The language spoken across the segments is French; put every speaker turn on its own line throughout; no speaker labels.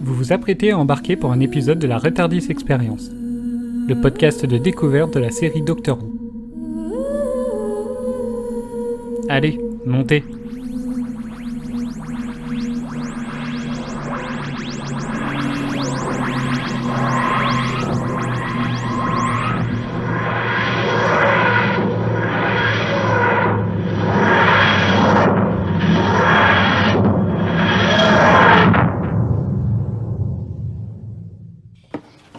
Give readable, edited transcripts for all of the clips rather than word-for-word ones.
Vous vous apprêtez à embarquer pour un épisode de la Retardis Experience, le podcast de découverte de la série Doctor Who. Allez, montez.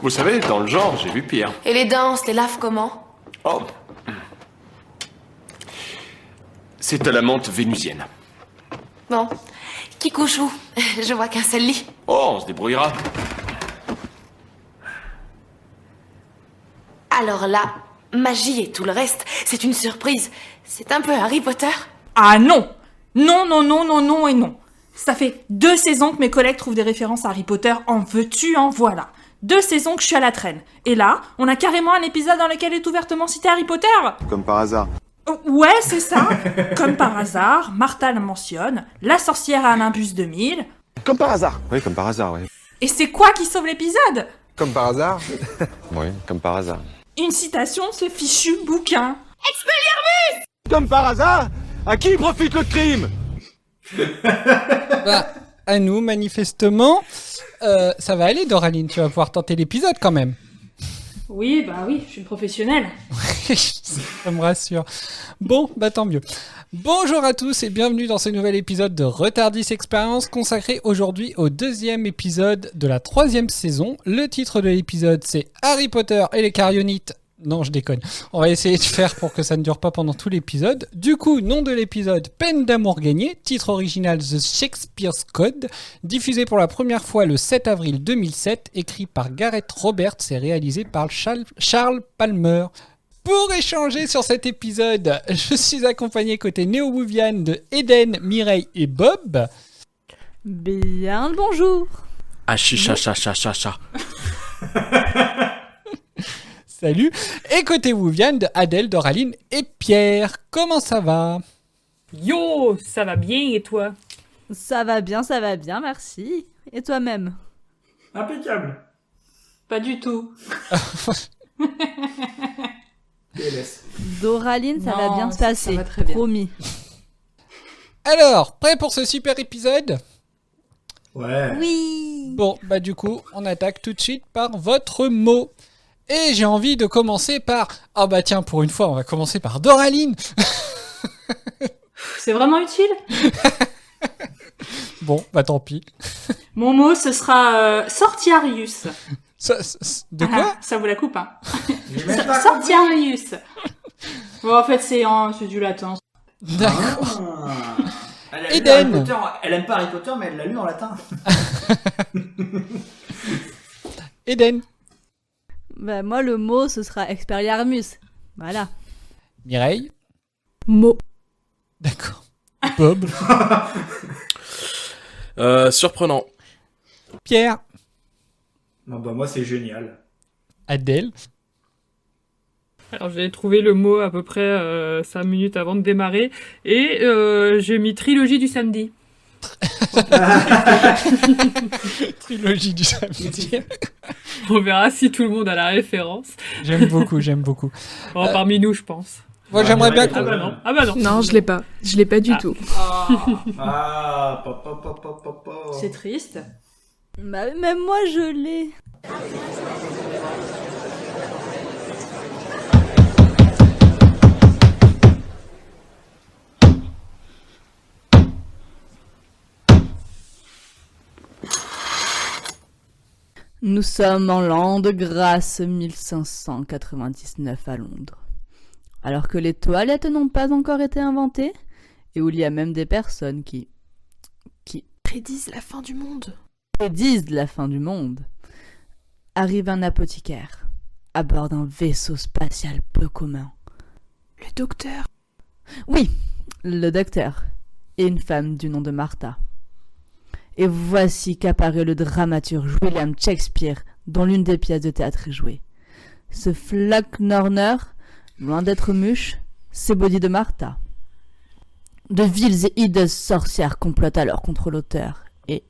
Vous savez, dans le genre, j'ai vu pire.
Et les dents, les laves comment?
Oh. C'est à la menthe vénusienne.
Bon. Qui couche où? Je vois qu'un seul lit.
Oh, on se débrouillera.
Alors là, magie et tout le reste, c'est une surprise. C'est un peu Harry Potter.
Ah non! Non, non, non, non, non et non. Ça fait 2 saisons que mes collègues trouvent des références à Harry Potter. En veux-tu, en voilà. 2 saisons que je suis à la traîne. Et là, on a carrément un épisode dans lequel est ouvertement cité Harry Potter.
Comme par hasard.
Ouais, c'est ça. Comme par hasard, Martha le mentionne, la sorcière à Nimbus 2000.
Comme par hasard. Oui, comme par hasard, oui.
Et c'est quoi qui sauve l'épisode?
Comme par hasard. Oui, comme par hasard.
Une citation de ce fichu bouquin.
Comme par hasard. À qui profite le crime?
Bah, à nous, manifestement. Ça va aller, Doraline, tu vas pouvoir tenter l'épisode quand même.
Oui, bah oui, je suis une professionnelle.
Ça me rassure. Bon, bah tant mieux. Bonjour à tous et bienvenue dans ce nouvel épisode de Retardis Experience consacré aujourd'hui au 2e épisode de la 3e saison. Le titre de l'épisode c'est Harry Potter et les Carionites. Non, je déconne. On va essayer de faire pour que ça ne dure pas pendant tout l'épisode. Du coup, nom de l'épisode, Peine d'amour gagnée, titre original The Shakespeare's Code, diffusé pour la première fois le 7 avril 2007, écrit par Gareth Roberts et réalisé par Charles Palmer. Pour échanger sur cet épisode, je suis accompagné côté néo-wouviane de Eden, Mireille et Bob.
Bien le bonjour.
Ah, cha.
Salut. Et côté wouviane de Adèle, Doraline et Pierre. Comment ça va?
Yo, ça va bien et toi?
Ça va bien, merci. Et toi-même?
Impeccable.
Pas du tout.
PLS.
Doraline, ça va bien se passer,
va très bien.
promis.
Alors, prêt pour ce super épisode?
Ouais.
Oui.
Bon, bah du coup, on attaque tout de suite par votre mot. Et j'ai envie de commencer par... Ah bah tiens, pour une fois, on va commencer par Doraline.
C'est vraiment utile?
Bon, bah tant pis.
Mon mot, ce sera Sortiarius.
De quoi?
Ça vous la coupe, hein?
J'ai même pas
Sortiarius. Bon, en fait, c'est du latin.
D'accord.
Elle a lu
Eden.
Harry Potter, elle aime pas Harry Potter, mais elle l'a lu en latin.
Eden.
Bah, moi, le mot, ce sera Expelliarmus. Voilà.
Mireille.
Mot.
D'accord. Bob.
Surprenant.
Pierre.
Non, bah moi c'est génial.
Adèle.
Alors j'ai trouvé le mot à peu près 5 minutes avant de démarrer et j'ai mis trilogie du samedi.
Trilogie du samedi.
On verra si tout le monde a la référence.
J'aime beaucoup.
Bon, parmi nous, je pense.
Moi, j'aimerais bien
Ah bah non.
Non, je l'ai pas. Je l'ai pas du tout.
Papa.
C'est triste.
Bah, même moi, je l'ai. Nous sommes en l'an de grâce 1599 à Londres. Alors que les toilettes n'ont pas encore été inventées, et où il y a même des personnes qui
Prédisent la fin du monde.
prédisent la fin du monde, arrive un apothicaire à bord d'un vaisseau spatial peu commun.
Le docteur.
Oui, le docteur et une femme du nom de Martha. Et voici qu'apparaît le dramaturge William Shakespeare, dont l'une des pièces de théâtre est jouée. Ce Flacknorner, loin d'être muche, c'est Body de Martha. De viles et hideuses sorcières complotent alors contre l'auteur et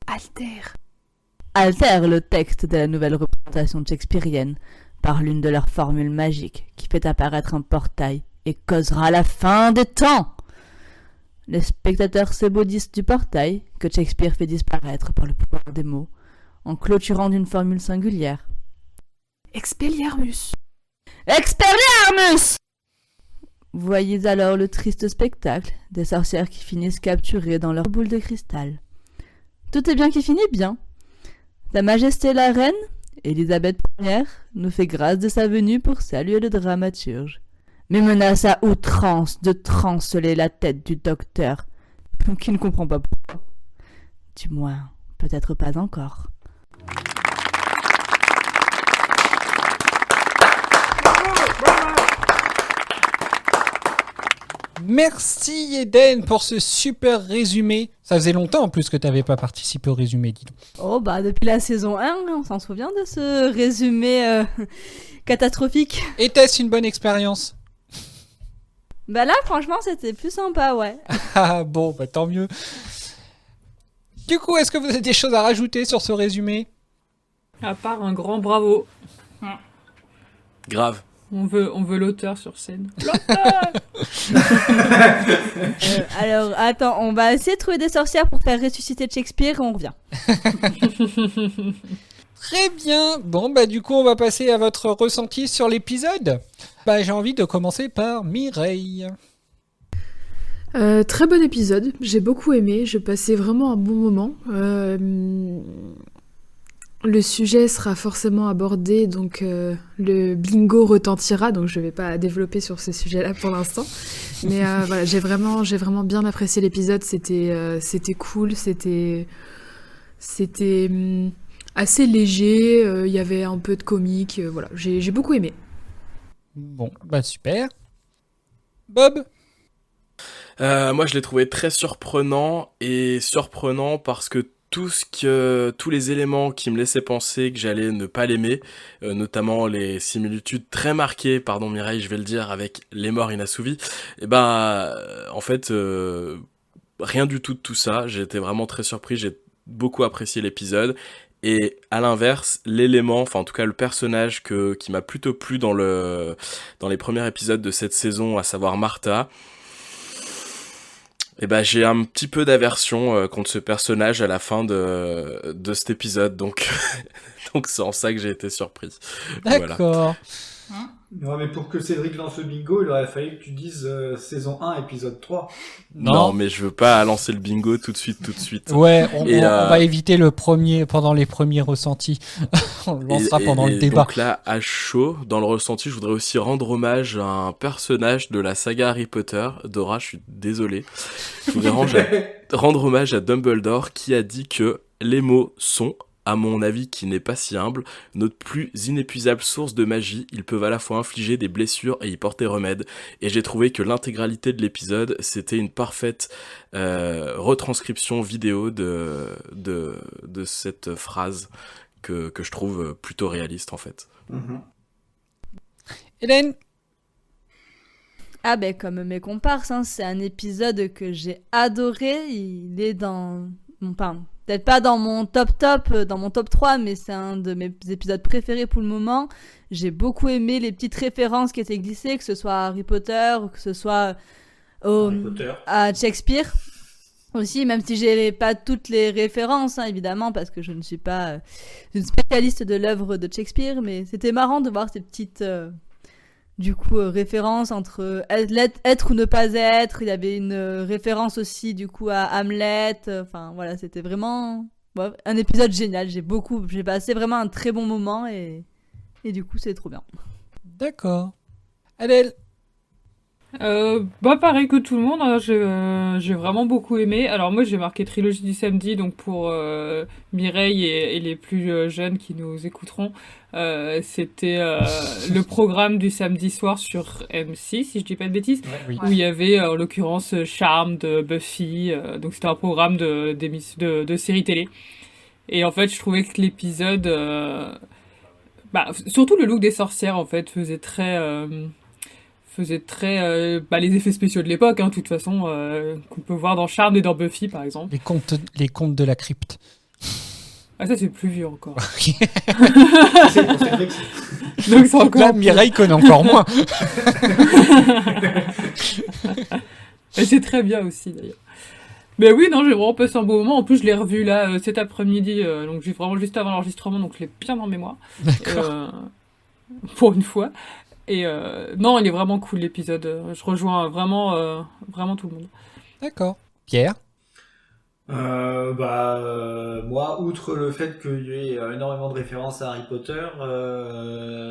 Alter.
altèrent le texte de la nouvelle représentation shakespearienne par l'une de leurs formules magiques qui fait apparaître un portail et causera la fin des temps. Les spectateurs s'ébaudissent du portail que Shakespeare fait disparaître par le pouvoir des mots en clôturant d'une formule singulière.
Expelliarmus.
Expelliarmus! Voyez alors le triste spectacle des sorcières qui finissent capturées dans leur boule de cristal. Tout est bien qui finit bien. Sa Majesté la Reine, Élisabeth Ier, nous fait grâce de sa venue pour saluer le dramaturge, mais menace à outrance de tranceler la tête du docteur, qui ne comprend pas pourquoi. Du moins, peut-être pas encore.
Merci Eden pour ce super résumé. Ça faisait longtemps en plus que tu n'avais pas participé au résumé, dis donc.
Oh bah depuis la saison 1, on s'en souvient de ce résumé catastrophique.
Était-ce une bonne expérience?
Bah là franchement c'était plus sympa, ouais.
Ah bon, bah tant mieux. Du coup, est-ce que vous avez des choses à rajouter sur ce résumé?
À part un grand bravo.
Grave.
On veut l'auteur sur scène.
Alors, attends, on va essayer de trouver des sorcières pour faire ressusciter Shakespeare et on revient.
Très bien. Bon, bah du coup, on va passer à votre ressenti sur l'épisode. Bah, j'ai envie de commencer par Mireille.
Très bon épisode, j'ai beaucoup aimé, je passais vraiment un bon moment. Le sujet sera forcément abordé, donc le bingo retentira, donc je vais pas développer sur ce sujet-là pour l'instant. Mais voilà, j'ai vraiment bien apprécié l'épisode, c'était cool, c'était assez léger, il y avait un peu de comique, voilà, j'ai beaucoup aimé.
Bon, bah super. Bob?
Moi, je l'ai trouvé très surprenant parce que tous les éléments qui me laissaient penser que j'allais ne pas l'aimer, notamment les similitudes très marquées, pardon Mireille, je vais le dire, avec Les Morts Inassouvis, et en fait, rien du tout de tout ça. J'ai été vraiment très surpris, j'ai beaucoup apprécié l'épisode. Et à l'inverse, l'élément, enfin en tout cas le personnage qui m'a plutôt plu dans les premiers épisodes de cette saison, à savoir Martha, j'ai un petit peu d'aversion contre ce personnage à la fin de cet épisode, donc donc c'est en ça que j'ai été surpris.
D'accord.
Voilà. Non, mais pour que Cédric lance le bingo, il aurait fallu que tu dises saison 1, épisode 3.
Non, mais je veux pas lancer le bingo tout de suite.
Ouais, on va éviter le premier pendant les premiers ressentis. On le lancera pendant le débat.
Donc là, à chaud, dans le ressenti, je voudrais aussi rendre hommage à un personnage de la saga Harry Potter. Dora, je suis désolé. Je voudrais rendre hommage à Dumbledore qui a dit que les mots sont, à mon avis qui n'est pas si humble, notre plus inépuisable source de magie. Ils peuvent à la fois infliger des blessures et y porter remède. Et j'ai trouvé que l'intégralité de l'épisode, c'était une parfaite retranscription vidéo de cette phrase que je trouve plutôt réaliste en fait.
Hélène?
Ah ben comme mes comparses, hein, c'est un épisode que j'ai adoré. Il est dans mon pain. Peut-être pas dans mon top, dans mon top 3, mais c'est un de mes épisodes préférés pour le moment. J'ai beaucoup aimé les petites références qui étaient glissées, que ce soit à Harry Potter, ou que ce soit à Shakespeare aussi, même si j'ai pas toutes les références, hein, évidemment, parce que je ne suis pas une spécialiste de l'œuvre de Shakespeare, mais c'était marrant de voir ces petites... référence entre être ou ne pas être. Il y avait une référence aussi du coup à Hamlet. Enfin voilà, c'était vraiment un épisode génial. J'ai passé vraiment un très bon moment et du coup c'est trop bien.
D'accord. Adèle?
Pareil que tout le monde, hein, j'ai vraiment beaucoup aimé. Alors moi j'ai marqué trilogie du samedi, donc pour Mireille et les plus jeunes qui nous écouteront, c'était le programme du samedi soir sur M6, si je dis pas de bêtises, où il y avait en l'occurrence Charmed de Buffy, donc c'était un programme de série télé. Et en fait je trouvais que l'épisode, surtout le look des sorcières en fait faisait très les effets spéciaux de l'époque, hein, de toute façon, qu'on peut voir dans Charmed et dans Buffy, par exemple.
Les contes de la crypte.
Ah, ça, c'est plus vieux encore.
C'est pour Cédric.
Donc, c'est encore.
Là, Mireille connaît encore moins.
Et c'est très bien aussi, d'ailleurs. Mais oui, non, j'ai vraiment passé un beau moment. En plus, je l'ai revu là cet après-midi, donc j'ai vraiment juste avant l'enregistrement, donc je l'ai bien en mémoire.
D'accord.
Pour une fois. Et non, il est vraiment cool l'épisode. Je rejoins vraiment tout le monde.
D'accord. Pierre?
Moi, outre le fait qu'il y ait énormément de références à Harry Potter,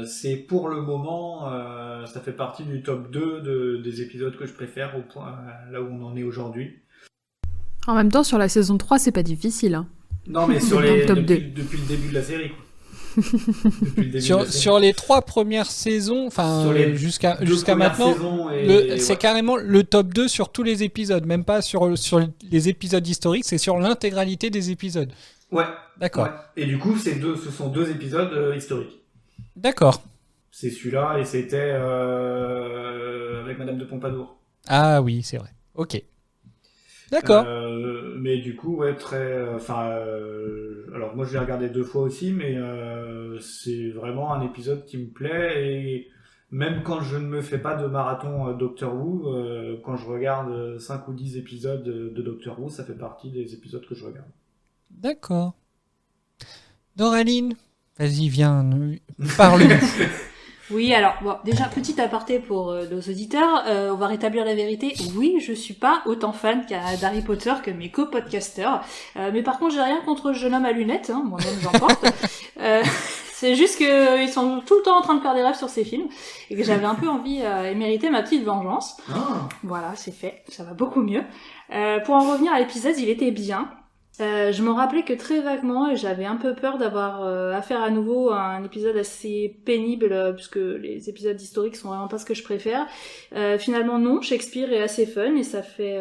c'est pour le moment, ça fait partie du top 2 des épisodes que je préfère au point là où on en est aujourd'hui.
En même temps, sur la saison 3, c'est pas difficile. Hein.
Non, mais
Dans le top 2.
depuis le début de la série. Depuis le début de la série.
Sur les 3 premières saisons, enfin
Sur les
jusqu'à
deux
maintenant,
premières saisons et
c'est carrément le top 2 sur tous les épisodes, même pas sur les épisodes historiques, c'est sur l'intégralité des épisodes.
Ouais.
D'accord.
Ouais. Et du coup, ce sont 2 épisodes historiques.
D'accord.
C'est celui-là et c'était avec Madame de Pompadour.
Ah oui, c'est vrai. Ok. D'accord.
Mais du coup, ouais, alors moi, je l'ai regardé 2 fois aussi, mais c'est vraiment un épisode qui me plaît. Et même quand je ne me fais pas de marathon Doctor Who, quand je regarde 5 ou 10 épisodes de Doctor Who, ça fait partie des épisodes que je regarde.
D'accord. Doraline, vas-y, viens, parle-nous.
Oui, alors, bon, déjà, petit aparté pour nos auditeurs, on va rétablir la vérité. Oui, je suis pas autant fan d'Harry Potter que mes co-podcasters, mais par contre, j'ai rien contre le jeune homme à lunettes, hein, moi-même j'en porte. C'est juste que ils sont tout le temps en train de faire des rêves sur ces films, et que j'avais un peu envie et mérité ma petite vengeance. Voilà, c'est fait, ça va beaucoup mieux. Pour en revenir à l'épisode, il était bien. Je me rappelais que très vaguement, j'avais un peu peur d'avoir affaire à nouveau à un épisode assez pénible, puisque les épisodes historiques sont vraiment pas ce que je préfère. Finalement non, Shakespeare est assez fun et ça fait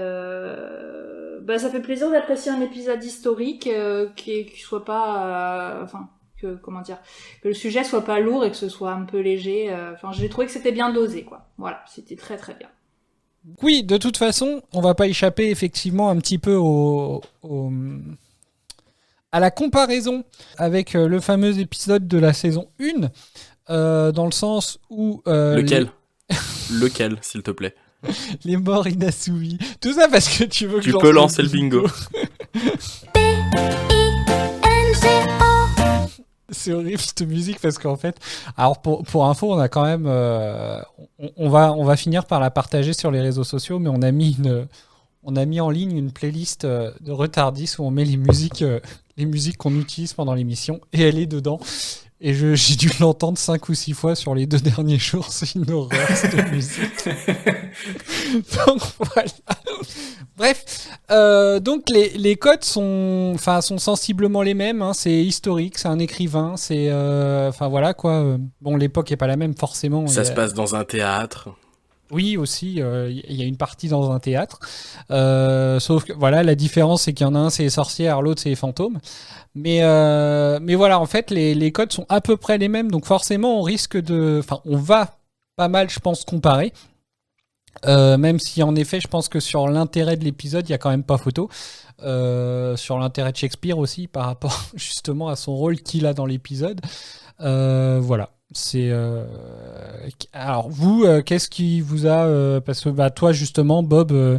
plaisir d'apprécier un épisode historique qui soit pas, que le sujet soit pas lourd et que ce soit un peu léger. J'ai trouvé que c'était bien dosé, quoi. Voilà, c'était très très bien.
Oui, de toute façon, on va pas échapper effectivement un petit peu à la comparaison avec le fameux épisode de la saison 1, dans le sens où...
Lequel Lequel, s'il te plaît?
Les morts inassouvis. Tout ça parce que tu veux que
tu peux lancer le bingo.
C'est horrible cette musique parce qu'en fait, alors pour info, on a quand même, on va finir par la partager sur les réseaux sociaux, mais on a mis en ligne une playlist de Retardis où on met les musiques qu'on utilise pendant l'émission et elle est dedans. Et j'ai dû l'entendre 5 ou 6 fois sur les 2 derniers jours, c'est une horreur cette musique. Donc voilà. Bref, donc les codes sont sensiblement les mêmes, hein, c'est historique, c'est un écrivain, c'est voilà quoi. Bon, l'époque est pas la même forcément.
Ça se passe dans un théâtre.
Oui, aussi, il y a une partie dans un théâtre. Sauf que voilà, la différence c'est qu'il y en a un c'est les sorcières, l'autre c'est les fantômes. Mais voilà, en fait, les codes sont à peu près les mêmes, donc forcément on va pas mal, je pense, comparer. Même si en effet, je pense que sur l'intérêt de l'épisode, il y a quand même pas photo. Sur l'intérêt de Shakespeare aussi, par rapport justement à son rôle qu'il a dans l'épisode. Voilà. C'est alors vous, qu'est-ce qui vous a parce que toi justement, Bob,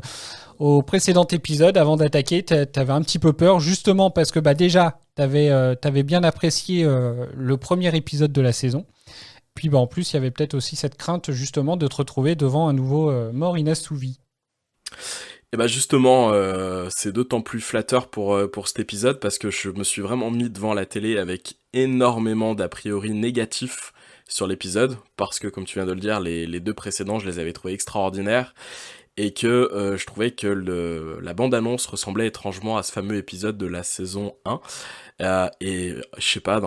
au précédent épisode, avant d'attaquer, t'avais un petit peu peur, justement parce que déjà t'avais bien apprécié le premier épisode de la saison. Puis en plus, il y avait peut-être aussi cette crainte justement de te retrouver devant un nouveau mort inassouvi.
Et justement, c'est d'autant plus flatteur pour cet épisode parce que je me suis vraiment mis devant la télé avec énormément d'a priori négatifs sur l'épisode, parce que comme tu viens de le dire, les 2 précédents, je les avais trouvés extraordinaires, et que je trouvais que la bande-annonce ressemblait étrangement à ce fameux épisode de la saison 1. Et je sais pas,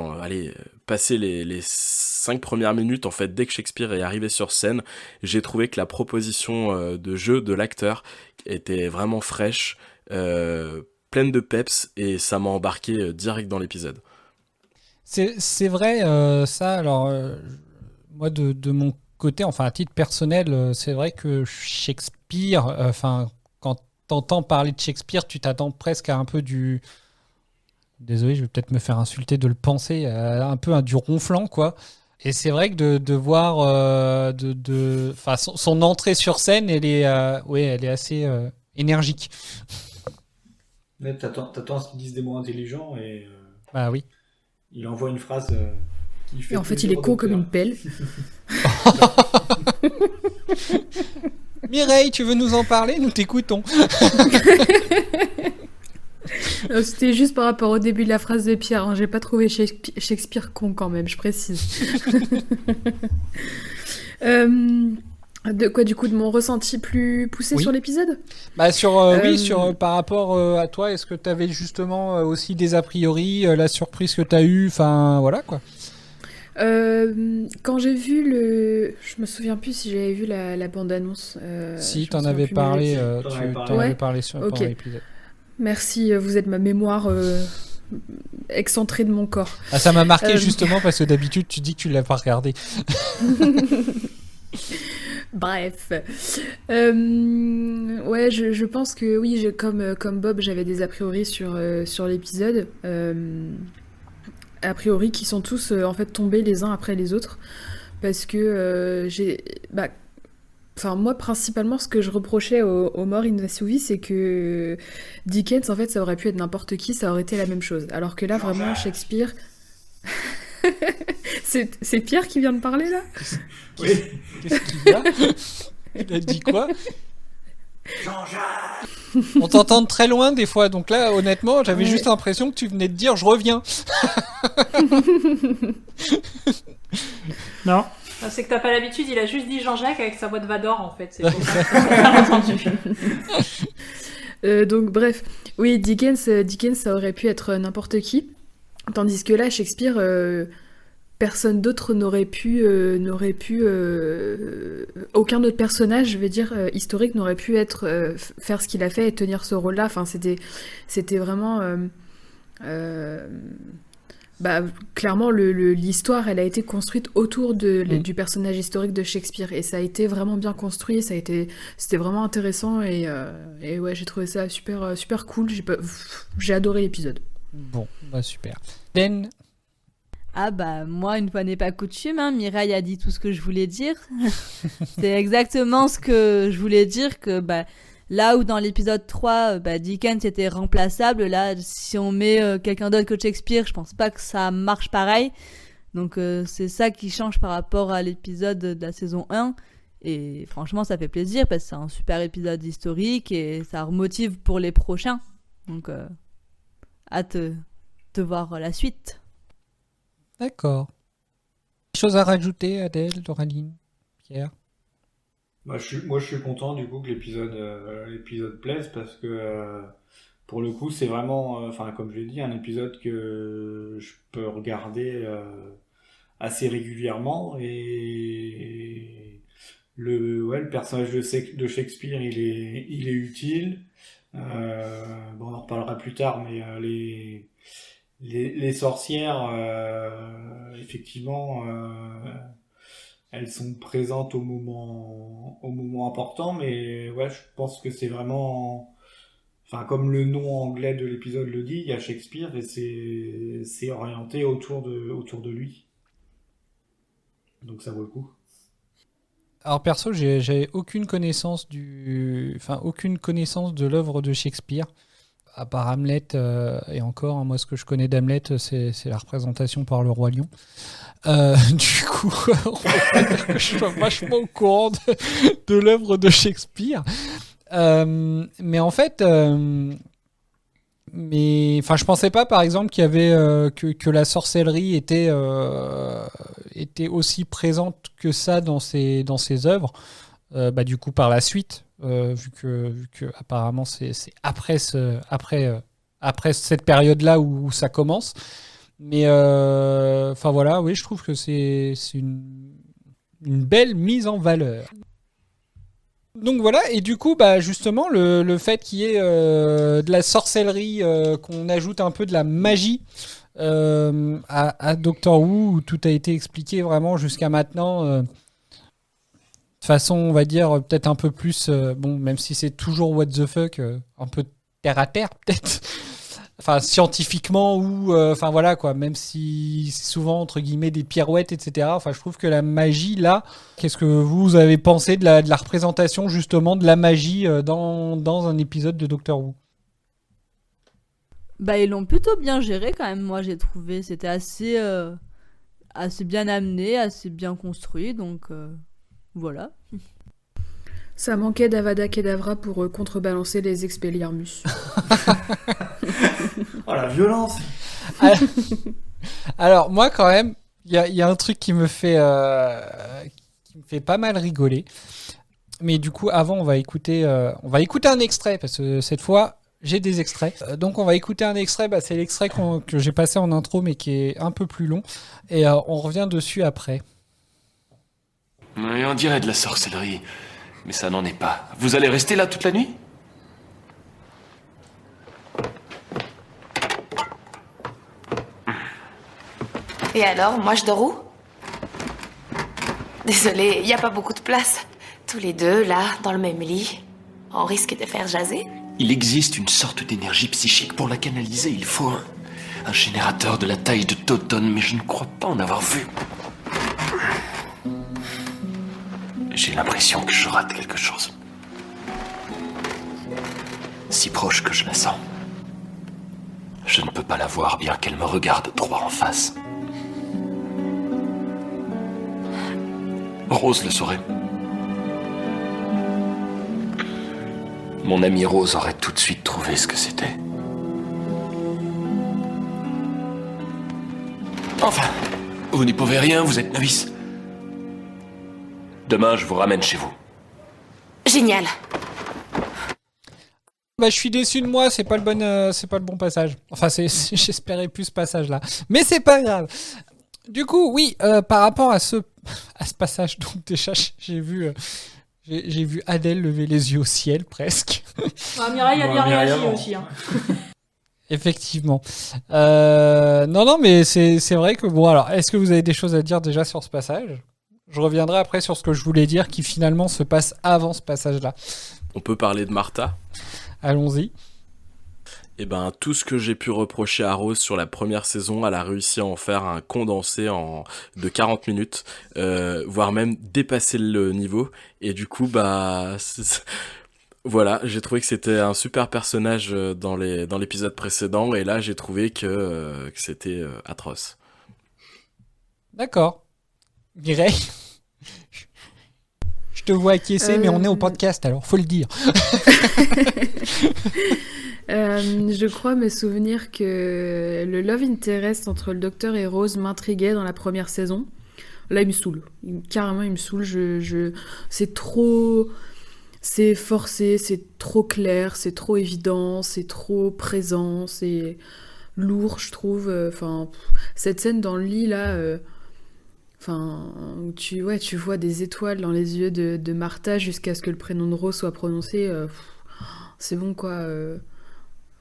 passer les 5 premières minutes, en fait, dès que Shakespeare est arrivé sur scène, j'ai trouvé que la proposition de jeu de l'acteur était vraiment fraîche, pleine de peps, et ça m'a embarqué direct dans l'épisode.
C'est vrai, ça, alors, moi, de mon côté, enfin, à titre personnel, c'est vrai que Shakespeare, quand t'entends parler de Shakespeare, tu t'attends presque à un peu du désolé, je vais peut-être me faire insulter de le penser, un peu du ronflant, quoi. Et c'est vrai que de voir son entrée sur scène, elle est assez énergique.
Mais t'attends à ce qu'ils disent des mots intelligents et
Bah oui.
il envoie une phrase qui fait
Et en fait,
plaisir
il est
au
con
docteur.
comme une pelle.
Mireille, tu veux nous en parler? Nous t'écoutons.
C'était juste par rapport au début de la phrase de Pierre. Hein. J'ai pas trouvé Shakespeare con quand même, je précise. De quoi, du coup, de mon ressenti plus poussé
Oui.
sur l'épisode?
Bah par rapport à toi, est-ce que tu avais justement aussi des a priori, la surprise que tu as eue, enfin voilà quoi.
Quand j'ai vu je me souviens plus si j'avais vu la bande-annonce.
Si,
je
t'en
me souviens
avais
plus,
parlé,
mais-
t'en avais
Ouais.
parlé pendant
Ok.
l'épisode.
Merci, vous êtes ma mémoire excentrée de mon corps.
Ah, ça m'a marqué
Euh,
justement parce que d'habitude tu dis que tu l'as pas regardé.
Bref. Ouais, je pense que oui, comme Bob, j'avais des a priori sur l'épisode. A priori qui sont tous en fait tombés les uns après les autres. Parce que enfin, moi, principalement, ce que je reprochais au mort Invasouvi, c'est que Dickens, en fait, ça aurait pu être n'importe qui, ça aurait été la même chose. Alors que là, vraiment, Shakespeare... c'est Pierre qui vient de parler, là?
Oui.
Qu'est-ce qu'il y a? Il a dit quoi? On t'entend de très loin des fois, donc là, honnêtement, j'avais juste l'impression que tu venais de dire « je reviens ».
Non.
C'est que t'as pas l'habitude, il a juste dit Jean-Jacques avec sa voix de Vador en fait. C'est pour ça que t'as entendu.
Donc bref, oui, Dickens, ça aurait pu être n'importe qui, tandis que là, Shakespeare, personne d'autre n'aurait pu, aucun autre personnage, je veux dire, historique n'aurait pu faire ce qu'il a fait et tenir ce rôle-là. Enfin, c'était vraiment... clairement, l'histoire, elle a été construite autour du personnage historique de Shakespeare, et ça a été vraiment bien construit, c'était vraiment intéressant, et ouais, j'ai trouvé ça super, super cool, j'ai adoré l'épisode.
Bon, bah super. Den.
Ah bah moi, une fois n'est pas coutume, hein, Mireille a dit tout ce que je voulais dire. C'est exactement ce que je voulais dire, que là où dans l'épisode 3, Dickens était remplaçable, là, si on met quelqu'un d'autre que Shakespeare, je pense pas que ça marche pareil. Donc c'est ça qui change par rapport à l'épisode de la saison 1. Et franchement, ça fait plaisir parce que c'est un super épisode historique et ça remotive pour les prochains. Donc hâte de voir la suite.
D'accord. Chose à rajouter, Adèle, Doraline, Pierre?
Moi, je suis content du coup que l'épisode plaise parce que pour le coup, c'est vraiment, enfin, comme je l'ai dit, un épisode que je peux regarder assez régulièrement, et le personnage de Shakespeare, il est utile. Bon, on en reparlera plus tard, mais les sorcières, effectivement, elles sont présentes au moment important, mais ouais, je pense que c'est vraiment, enfin, comme le nom anglais de l'épisode le dit, il y a Shakespeare et c'est orienté autour de lui. Donc ça vaut le coup.
Alors perso, j'avais aucune connaissance de l'œuvre de Shakespeare, à part Hamlet, et encore, hein, moi ce que je connais d'Hamlet, c'est la représentation par le roi lion. Du coup, on peut pas dire que je sois vachement au courant de l'œuvre de Shakespeare. Mais en fait, je pensais pas, par exemple, qu'il y avait que la sorcellerie était aussi présente que ça dans ses œuvres. Du coup, par la suite, vu que apparemment c'est après cette période-là où ça commence. Mais voilà, oui, je trouve que c'est une belle mise en valeur. Donc voilà, et du coup, justement, le fait qu'il y ait de la sorcellerie, qu'on ajoute un peu de la magie à Doctor Who, où tout a été expliqué vraiment jusqu'à maintenant, de façon, on va dire, peut-être un peu plus, même si c'est toujours what the fuck, un peu terre à terre, peut-être. enfin scientifiquement ou enfin voilà quoi, même si c'est souvent entre guillemets des pirouettes, etc. Enfin, je trouve que la magie là, qu'est-ce que vous avez pensé de la représentation justement de la magie dans un épisode de Doctor Who?
Bah, ils l'ont plutôt bien géré quand même, moi j'ai trouvé. C'était assez bien amené, assez bien construit, donc voilà.
Ça manquait d'Avada Kedavra pour contrebalancer les Expelliarmus.
Oh la violence!
Alors moi quand même, il y a un truc qui me fait pas mal rigoler. Mais du coup, avant, on va écouter un extrait parce que cette fois, j'ai des extraits. Donc on va écouter un extrait. Bah, c'est l'extrait que j'ai passé en intro, mais qui est un peu plus long. Et on revient dessus après.
Oui, on dirait de la sorcellerie, mais ça n'en est pas. Vous allez rester là toute la nuit?
Et alors, moi je dors où? Désolée, il n'y a pas beaucoup de place. Tous les deux, là, dans le même lit. On risque de faire jaser.
Il existe une sorte d'énergie psychique. Pour la canaliser, il faut un générateur de la taille de Toton, mais je ne crois pas en avoir vu. J'ai l'impression que je rate quelque chose. Si proche que je la sens. Je ne peux pas la voir bien qu'elle me regarde droit en face. Rose le saurait. Mon amie Rose aurait tout de suite trouvé ce que c'était. Enfin, vous n'y pouvez rien, vous êtes novice. Demain, je vous ramène chez vous.
Génial.
Bah, je suis déçu de moi, c'est pas le bon passage. Enfin, j'espérais plus ce passage-là. Mais c'est pas grave. Du coup, oui, par rapport à ce passage, donc déjà, j'ai vu Adèle lever les yeux au ciel, presque.
Mireille a bien réagi aussi. Hein.
Effectivement. Non, mais c'est vrai que bon, alors, est-ce que vous avez des choses à dire déjà sur ce passage ? Je reviendrai après sur ce que je voulais dire qui finalement se passe avant ce passage-là.
On peut parler de Martha.
Allons-y.
Eh ben, tout ce que j'ai pu reprocher à Rose sur la première saison, elle a réussi à en faire un condensé de 40 minutes, voire même dépasser le niveau. Et du coup, bah, voilà, j'ai trouvé que c'était un super personnage dans l'épisode précédent, et là, j'ai trouvé que c'était atroce.
D'accord. Mireille, je te vois acquiescer, mais on est au podcast, alors faut le dire.
Je crois me souvenir que le love interest entre le docteur et Rose m'intriguait dans la première saison. Là, il me saoule. Carrément, il me saoule. C'est trop... C'est forcé, c'est trop clair, c'est trop évident, c'est trop présent, c'est lourd, je trouve. Cette scène dans le lit, là... où tu vois des étoiles dans les yeux de Martha jusqu'à ce que le prénom de Rose soit prononcé. C'est bon, quoi.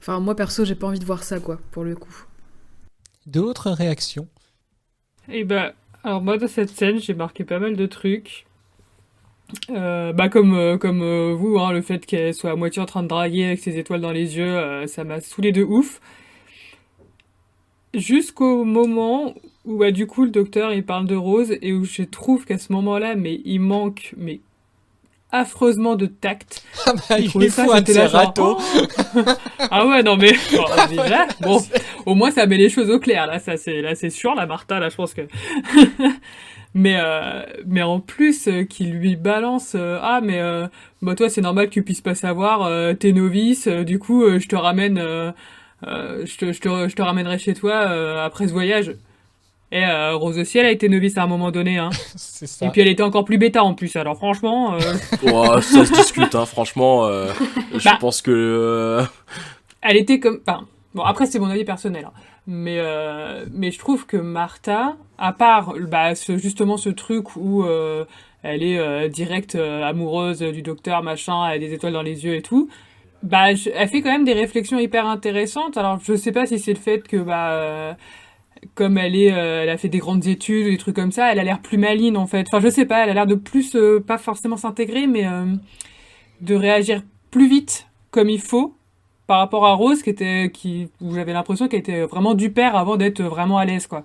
Moi, perso, j'ai pas envie de voir ça, quoi, pour le coup.
D'autres réactions?
Et alors moi, dans cette scène, j'ai marqué pas mal de trucs. Comme vous, hein, le fait qu'elle soit à moitié en train de draguer avec ses étoiles dans les yeux, ça m'a saoulé de ouf. Jusqu'au moment où, du coup, le docteur, il parle de Rose, et où je trouve qu'à ce moment-là, mais il manque, mais affreusement de tact.
Ah bah, il est fou, un de ses râteaux.
Ah ouais, non mais, déjà, bon, au moins ça met les choses au clair, là, c'est sûr, la Martha, là, je pense que... mais en plus, qu'il lui balance, toi, c'est normal que tu puisses pas savoir, t'es novice, du coup, je te ramène, je te ramènerai chez toi, après ce voyage. Et Rose aussi, elle a été novice à un moment donné, hein.
C'est ça.
Et puis elle était encore plus bêta en plus, alors franchement...
ça se discute, hein, franchement, je pense que...
Elle était comme... Enfin, bon, après c'est mon avis personnel, hein. Mais je trouve que Martha, à part justement ce truc où elle est direct amoureuse du docteur, machin, elle a des étoiles dans les yeux et tout, elle fait quand même des réflexions hyper intéressantes. Alors je sais pas si c'est le fait que... comme elle a fait des grandes études, des trucs comme ça, elle a l'air plus maligne en fait. Enfin, je sais pas, elle a l'air de plus, pas forcément s'intégrer, mais de réagir plus vite comme il faut par rapport à Rose, où j'avais l'impression qu'elle était vraiment du père avant d'être vraiment à l'aise, quoi.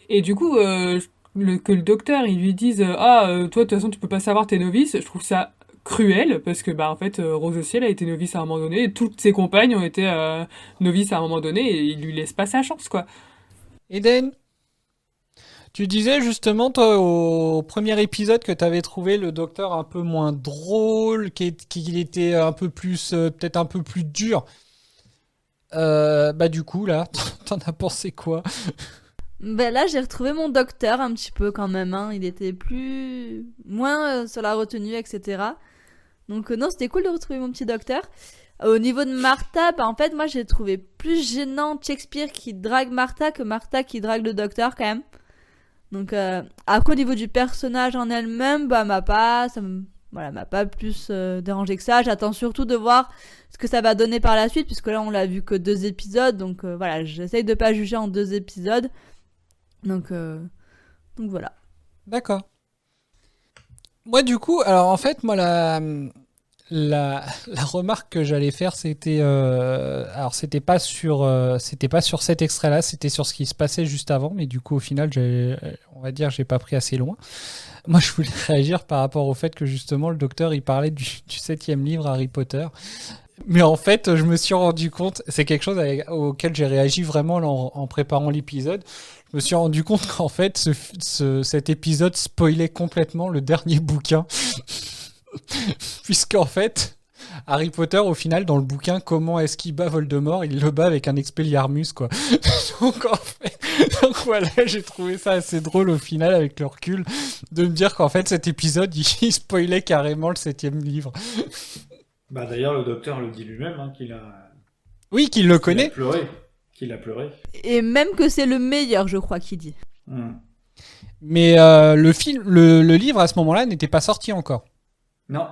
Et du coup, que le docteur, il lui dise toi, de toute façon, tu peux pas savoir, t'es novice, je trouve ça cruel, parce que, en fait, Rose aussi, elle a été novice à un moment donné, et toutes ses compagnes ont été novices à un moment donné, et il lui laisse pas sa chance, quoi.
Eden, tu disais justement, toi, au premier épisode, que t'avais trouvé le docteur un peu moins drôle, qu'il était un peu plus, peut-être un peu plus dur. Du coup, là, t'en as pensé quoi?
Là, j'ai retrouvé mon docteur un petit peu quand même. Hein. Il était moins sur la retenue, etc. Donc non, c'était cool de retrouver mon petit docteur. Au niveau de Martha, en fait, moi, j'ai trouvé plus gênant Shakespeare qui drague Martha que Martha qui drague le docteur quand même. Donc après, au niveau du personnage en elle-même, m'a pas plus dérangé que ça. J'attends surtout de voir ce que ça va donner par la suite, puisque là, on l'a vu que 2 épisodes. Donc j'essaye de pas juger en 2 épisodes. Donc voilà.
D'accord. Moi, du coup, alors en fait, moi, la remarque que j'allais faire, c'était alors c'était pas sur cet extrait-là, c'était sur ce qui se passait juste avant, mais du coup au final on va dire j'ai pas pris assez loin. Moi je voulais réagir par rapport au fait que justement le docteur il parlait du 7e livre Harry Potter, mais en fait je me suis rendu compte, c'est quelque chose auquel j'ai réagi vraiment en préparant l'épisode. Je me suis rendu compte qu'en fait cet épisode spoilait complètement le dernier bouquin. Puisqu'en fait, Harry Potter, au final, dans le bouquin, comment est-ce qu'il bat Voldemort? Il le bat avec un Expelliarmus, quoi. Donc voilà, j'ai trouvé ça assez drôle au final, avec le recul, de me dire qu'en fait, cet épisode, il spoilait carrément le 7e livre.
D'ailleurs, le docteur le dit lui-même, hein, qu'il a...
Oui, qu'il le connaît.
Qu'il a pleuré.
Et même que c'est le meilleur, je crois, qu'il dit.
Mais le livre, à ce moment-là, n'était pas sorti encore.
Non.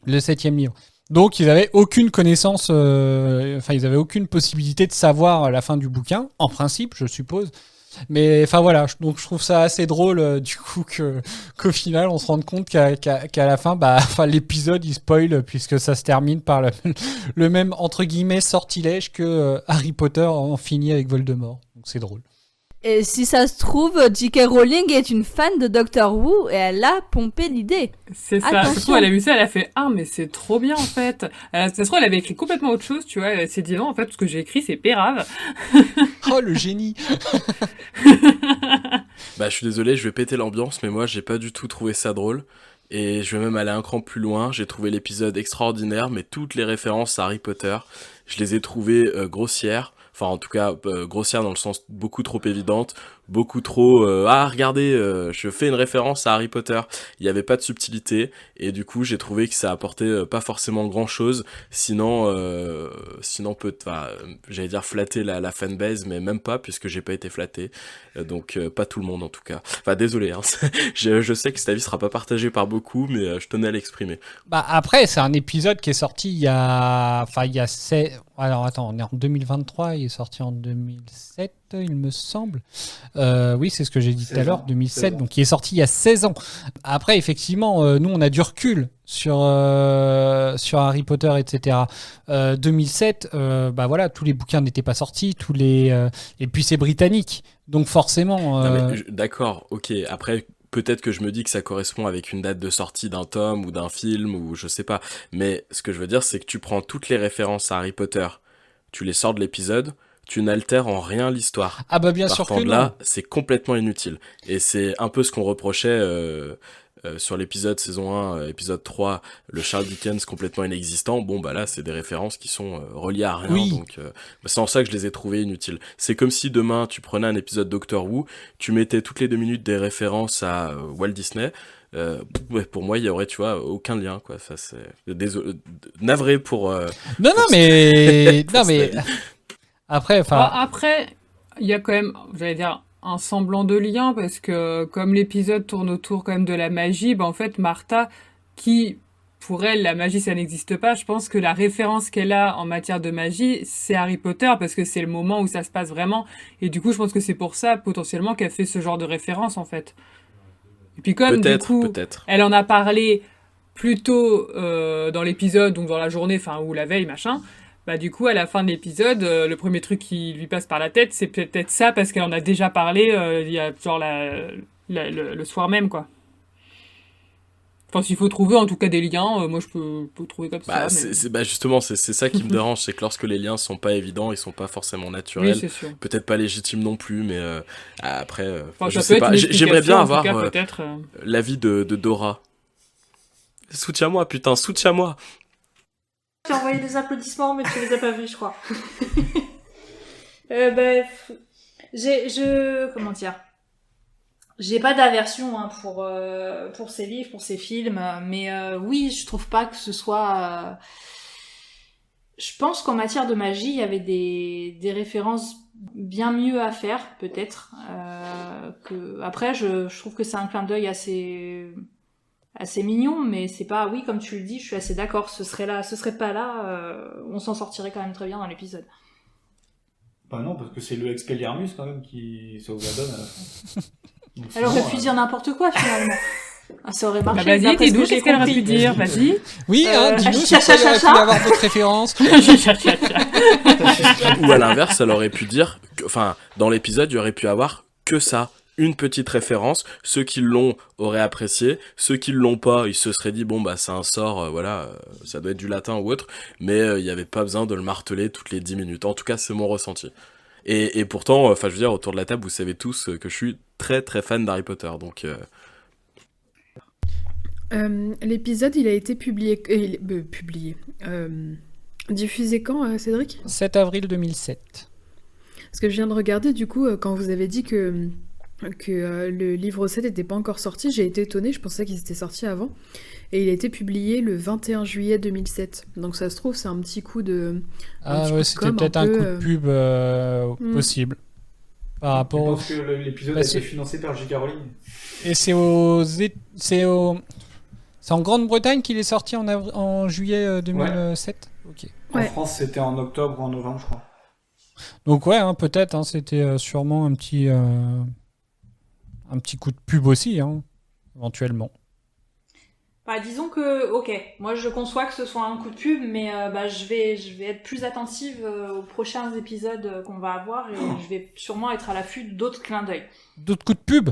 Le 7e livre. Donc, ils avaient aucune connaissance, ils avaient aucune possibilité de savoir la fin du bouquin, en principe, je suppose. Mais enfin voilà, donc je trouve ça assez drôle du coup qu'au final on se rende compte qu'à la fin, l'épisode il spoil puisque ça se termine par le même entre guillemets sortilège que Harry Potter en finit avec Voldemort. Donc c'est drôle.
Et si ça se trouve, J.K. Rowling est une fan de Doctor Who et elle a pompé l'idée.
C'est ça. Ça se trouve, elle a vu ça, elle a fait « Ah, mais c'est trop bien, en fait !» Ça se trouve, elle avait écrit complètement autre chose, tu vois. Elle s'est dit « Non, en fait, ce que j'ai écrit, c'est pérave. »
Oh, le génie.
Je suis désolé, je vais péter l'ambiance, mais moi, j'ai pas du tout trouvé ça drôle. Et je vais même aller un cran plus loin. J'ai trouvé l'épisode extraordinaire, mais toutes les références à Harry Potter, je les ai trouvées grossières. Enfin, en tout cas, grossière dans le sens beaucoup trop évidente, beaucoup trop regardez, je fais une référence à Harry Potter. Il n'y avait pas de subtilité et du coup j'ai trouvé que ça apportait pas forcément grand chose, sinon j'allais dire flatter la fanbase, mais même pas puisque j'ai pas été flatté, donc pas tout le monde en tout cas. Enfin désolé, hein. Je sais que cet avis sera pas partagé par beaucoup, mais je tenais à l'exprimer.
Après c'est un épisode qui est sorti il y a 7... Alors attends, on est en 2023, il est sorti en 2007, il me semble. Oui, c'est ce que j'ai dit tout à l'heure, 2007, donc il est sorti il y a 16 ans. Après, effectivement, nous, on a du recul sur Harry Potter, etc. 2007, voilà, tous les bouquins n'étaient pas sortis, et puis c'est britannique, donc forcément...
D'accord, ok, après... Peut-être que je me dis que ça correspond avec une date de sortie d'un tome ou d'un film ou je sais pas. Mais ce que je veux dire, c'est que tu prends toutes les références à Harry Potter, tu les sors de l'épisode, tu n'altères en rien l'histoire.
Ah bien sûr que non.
Là, c'est complètement inutile. Et c'est un peu ce qu'on reprochait sur l'épisode saison 1, épisode 3, le Charles Dickens complètement inexistant. Là, c'est des références qui sont reliées à rien.
Oui.
Donc, c'est en ça que je les ai trouvées inutiles. C'est comme si demain, tu prenais un épisode Doctor Who, tu mettais toutes les 2 minutes des références à Walt Disney. Pour moi, il y aurait, tu vois, aucun lien, quoi. Ça, c'est désolé, navré pour.
Mais après,
il y a quand même, j'allais dire, un semblant de lien parce que comme l'épisode tourne autour quand même de la magie, en fait Martha, qui pour elle la magie ça n'existe pas, je pense que la référence qu'elle a en matière de magie c'est Harry Potter parce que c'est le moment où ça se passe vraiment et du coup je pense que c'est pour ça potentiellement qu'elle fait ce genre de référence en fait. Et puis comme du coup elle en a parlé plus tôt dans l'épisode, donc dans la journée, ou la veille machin. du coup, à la fin de l'épisode, le premier truc qui lui passe par la tête, c'est peut-être ça, parce qu'elle en a déjà parlé il y a genre le soir même, quoi. Enfin, s'il faut trouver en tout cas des liens, moi je peux trouver comme ça.
Justement, c'est ça qui me dérange, c'est que lorsque les liens sont pas évidents, ils sont pas forcément naturels,
oui, c'est sûr.
Peut-être pas légitimes non plus, mais après,
je sais pas.
J'aimerais bien avoir
peut-être,
l'avis de Dora. Soutiens-moi, putain, soutiens-moi.
Tu as envoyé des applaudissements, mais tu les as pas vus, je crois. Comment dire? J'ai pas d'aversion pour ces livres, pour ces films, mais oui, je trouve pas que ce soit... Je pense qu'en matière de magie, il y avait des références bien mieux à faire, peut-être. Après, je trouve que c'est un clin d'œil assez mignon, mais c'est pas... Oui, comme tu le dis, je suis assez d'accord. Ce serait pas là, on s'en sortirait quand même très bien dans l'épisode.
Bah non, parce que c'est le Expelliarmus quand même qui sauve la donne à la fin.
Elle aurait pu dire n'importe quoi finalement. Ça aurait marché.
Vas-y, dis-nous, qu'est-ce qu'elle aurait pu dire? Vas-y.
Oui, dis-nous, c'est quoi, il aurait pu y avoir d'autres références.
Ou à l'inverse, elle aurait pu dire... dans l'épisode, il y aurait pu avoir que ça. Une petite référence. Ceux qui l'ont auraient apprécié. Ceux qui l'ont pas, ils se seraient dit, bon, c'est un sort, ça doit être du latin ou autre. Mais il n'y avait pas besoin de le marteler toutes les 10 minutes. En tout cas, c'est mon ressenti. Et pourtant, je veux dire, autour de la table, vous savez tous que je suis très très fan d'Harry Potter, donc...
L'épisode, il a été diffusé quand, Cédric ?
7 avril 2007.
Parce que je viens de regarder, du coup, quand vous avez dit que le livre 7 n'était pas encore sorti, j'ai été étonnée, je pensais qu'il était sorti avant. Et il a été publié le 21 juillet 2007. Donc ça se trouve, c'est un petit coup de...
c'était peut-être un coup de pub possible. Par rapport
je pense que l'épisode a été financé par J.K. Rowling.
Et c'est en Grande-Bretagne qu'il est sorti en juillet 2007.
Ouais.
Ok.
En France, c'était en octobre ou en novembre, je crois.
Donc peut-être, c'était sûrement un petit coup de pub aussi, éventuellement.
Disons que, ok, moi je conçois que ce soit un coup de pub, mais je vais être plus attentive aux prochains épisodes qu'on va avoir et je vais sûrement être à l'affût d'autres clins d'œil.
D'autres coups de pub ?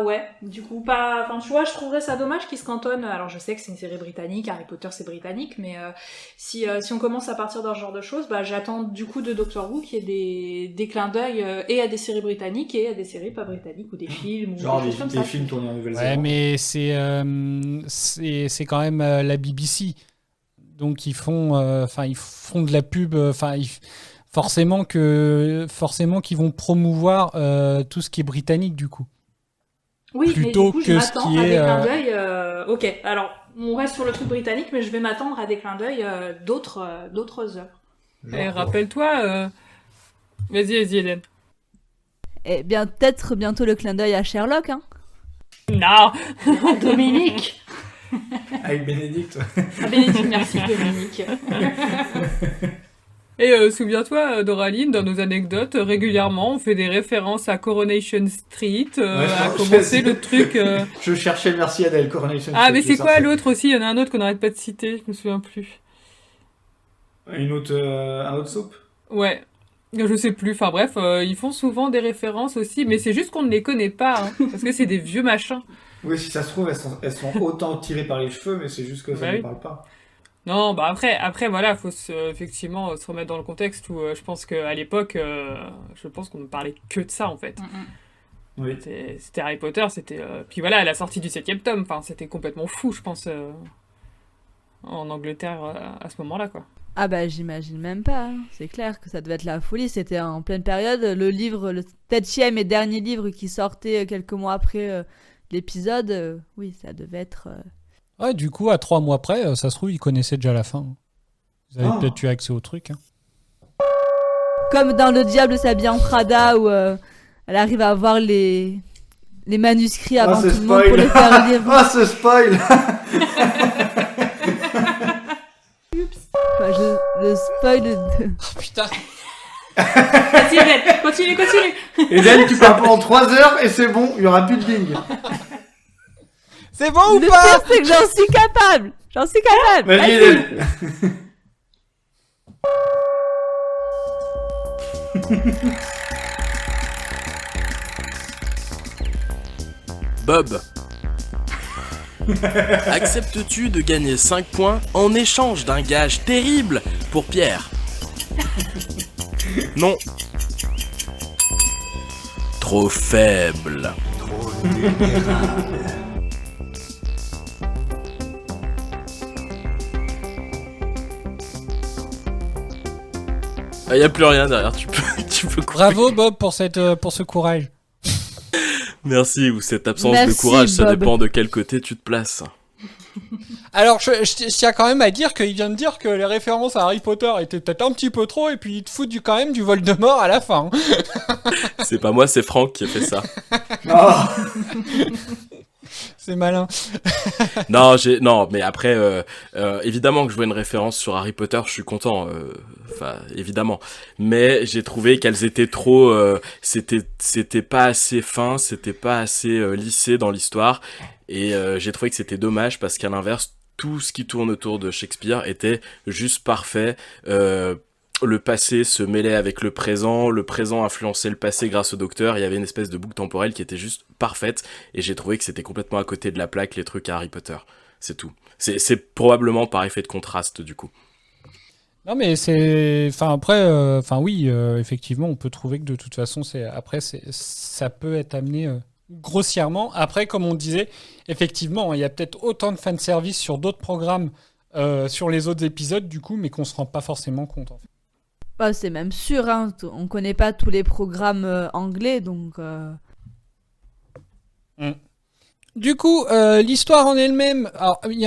Ouais, du coup, tu vois, je trouverais ça dommage qu'ils se cantonnent. Alors, je sais que c'est une série britannique, Harry Potter c'est britannique, mais si on commence à partir dans ce genre de choses, j'attends du coup de Doctor Who qu'il y ait des clins d'œil et à des séries britanniques et à des séries pas britanniques ou des films ou
genre
des choses comme ça.
Des films tournés en Nouvelle-Zélande.
Ouais, mais c'est quand même la BBC. Donc, ils font de la pub, forcément qu'ils vont promouvoir tout ce qui est britannique, du coup.
Oui,
plutôt
mais du coup,
que
je m'attends
qui
à
est,
des clins d'œil. Ok, alors on reste sur le truc britannique, mais je vais m'attendre à des clins d'œil d'autres œuvres.
Et rappelle-toi, vas-y, Hélène.
Eh bien, peut-être bientôt le clin d'œil à Sherlock, hein.
Non.
Dominique.
Avec Bénédicte.
Bénédicte, merci Dominique.
Et souviens-toi, Doraline, dans nos anecdotes, régulièrement, on fait des références à Coronation Street, à commencer le truc...
Je cherchais merci Adèle, Coronation Street.
Ah, mais c'est quoi l'autre aussi? Il y en a un autre qu'on n'arrête pas de citer, je me souviens plus.
Un autre soap? Ouais.
Je sais plus, enfin bref, ils font souvent des références aussi, mais c'est juste qu'on ne les connaît pas, parce que c'est des vieux machins.
Oui, si ça se trouve, elles sont autant tirées par les cheveux, mais c'est juste que ça ne parle pas.
Non, après voilà, faut effectivement se remettre dans le contexte où je pense qu'à l'époque, je pense qu'on ne parlait que de ça en fait.
Oui.
C'était Harry Potter, c'était puis voilà, à la sortie du 7e tome, enfin c'était complètement fou, je pense, en Angleterre à ce moment-là quoi.
Ah j'imagine même pas, c'est clair que ça devait être la folie, c'était en pleine période, le 7e et dernier livre qui sortait quelques mois après l'épisode, oui, ça devait être...
Ouais, du coup, à 3 mois près, ça se trouve, ils connaissaient déjà la fin. Vous avez peut-être eu accès au truc.
Comme dans Le Diable s'habille en Prada, où elle arrive à avoir les manuscrits avant tout le monde pour les faire lire.
Ah, ce spoil.
Le spoil de...
Oh putain.
Vas-y, Eden, continue.
Eden, tu parles pendant 3 heures et c'est bon, il n'y aura plus de ding.
C'est bon ou pas?
Le pire, c'est que j'en suis capable.
Vas-y, Eden.
Bob, acceptes-tu de gagner 5 points en échange d'un gage terrible pour Pierre? Non. Trop faible. Ah, y a plus rien derrière, tu peux couper.
Bravo Bob pour ce courage.
Merci, ou cette absence
Merci,
de courage, ça
Bob.
dépend de quel côté tu te places.
Alors, je tiens quand même à dire qu'il vient de dire que les références à Harry Potter étaient peut-être un petit peu trop, et puis il te fout quand même du Voldemort à la fin.
C'est pas moi, c'est Franck qui a fait ça.
C'est malin.
Non, mais après, évidemment que je vois une référence sur Harry Potter, je suis content, enfin, évidemment. Mais j'ai trouvé qu'elles étaient trop, c'était pas assez fin, c'était pas assez lissé dans l'histoire, et j'ai trouvé que c'était dommage parce qu'à l'inverse, tout ce qui tourne autour de Shakespeare était juste parfait. Le passé se mêlait avec le présent influençait le passé grâce au docteur, il y avait une espèce de boucle temporelle qui était juste parfaite, et j'ai trouvé que c'était complètement à côté de la plaque les trucs à Harry Potter, c'est tout. C'est probablement par effet de contraste du coup.
Non mais c'est, enfin après, oui, effectivement, on peut trouver que de toute façon, ça peut être amené grossièrement. Après, comme on disait, effectivement, il y a peut-être autant de fanservice sur d'autres programmes, sur les autres épisodes du coup, mais qu'on se rend pas forcément compte en fait.
Bah, c'est même sûr, hein. On connaît pas tous les programmes anglais, donc...
Du coup, l'histoire en elle-même, alors il y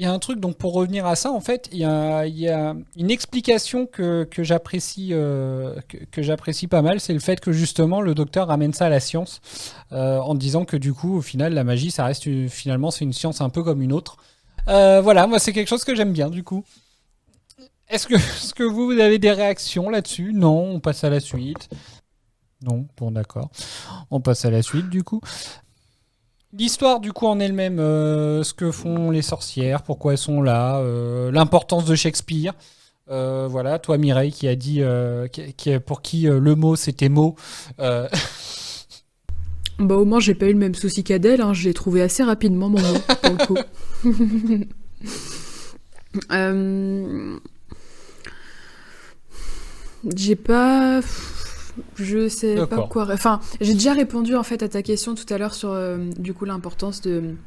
a un truc, donc pour revenir à ça, en fait, il y a une explication que j'apprécie pas mal, c'est le fait que justement le docteur ramène ça à la science, en disant que du coup, au final, la magie, ça reste finalement c'est une science un peu comme une autre. Voilà, moi c'est quelque chose que j'aime bien du coup. Est-ce que vous avez des réactions là-dessus? Non, on passe à la suite. Non, bon d'accord. On passe à la suite du coup. L'histoire du coup en elle-même, ce que font les sorcières, pourquoi elles sont là, l'importance de Shakespeare. Voilà, toi Mireille qui a dit, pour qui le mot c'était mot.
Bah au moins j'ai pas eu le même souci qu'Adèle, hein. Je l'ai trouvé assez rapidement mon mot pour le coup. J'ai pas... Je sais
D'accord.
pas quoi... Enfin, j'ai déjà répondu en fait à ta question tout à l'heure sur du coup l'importance de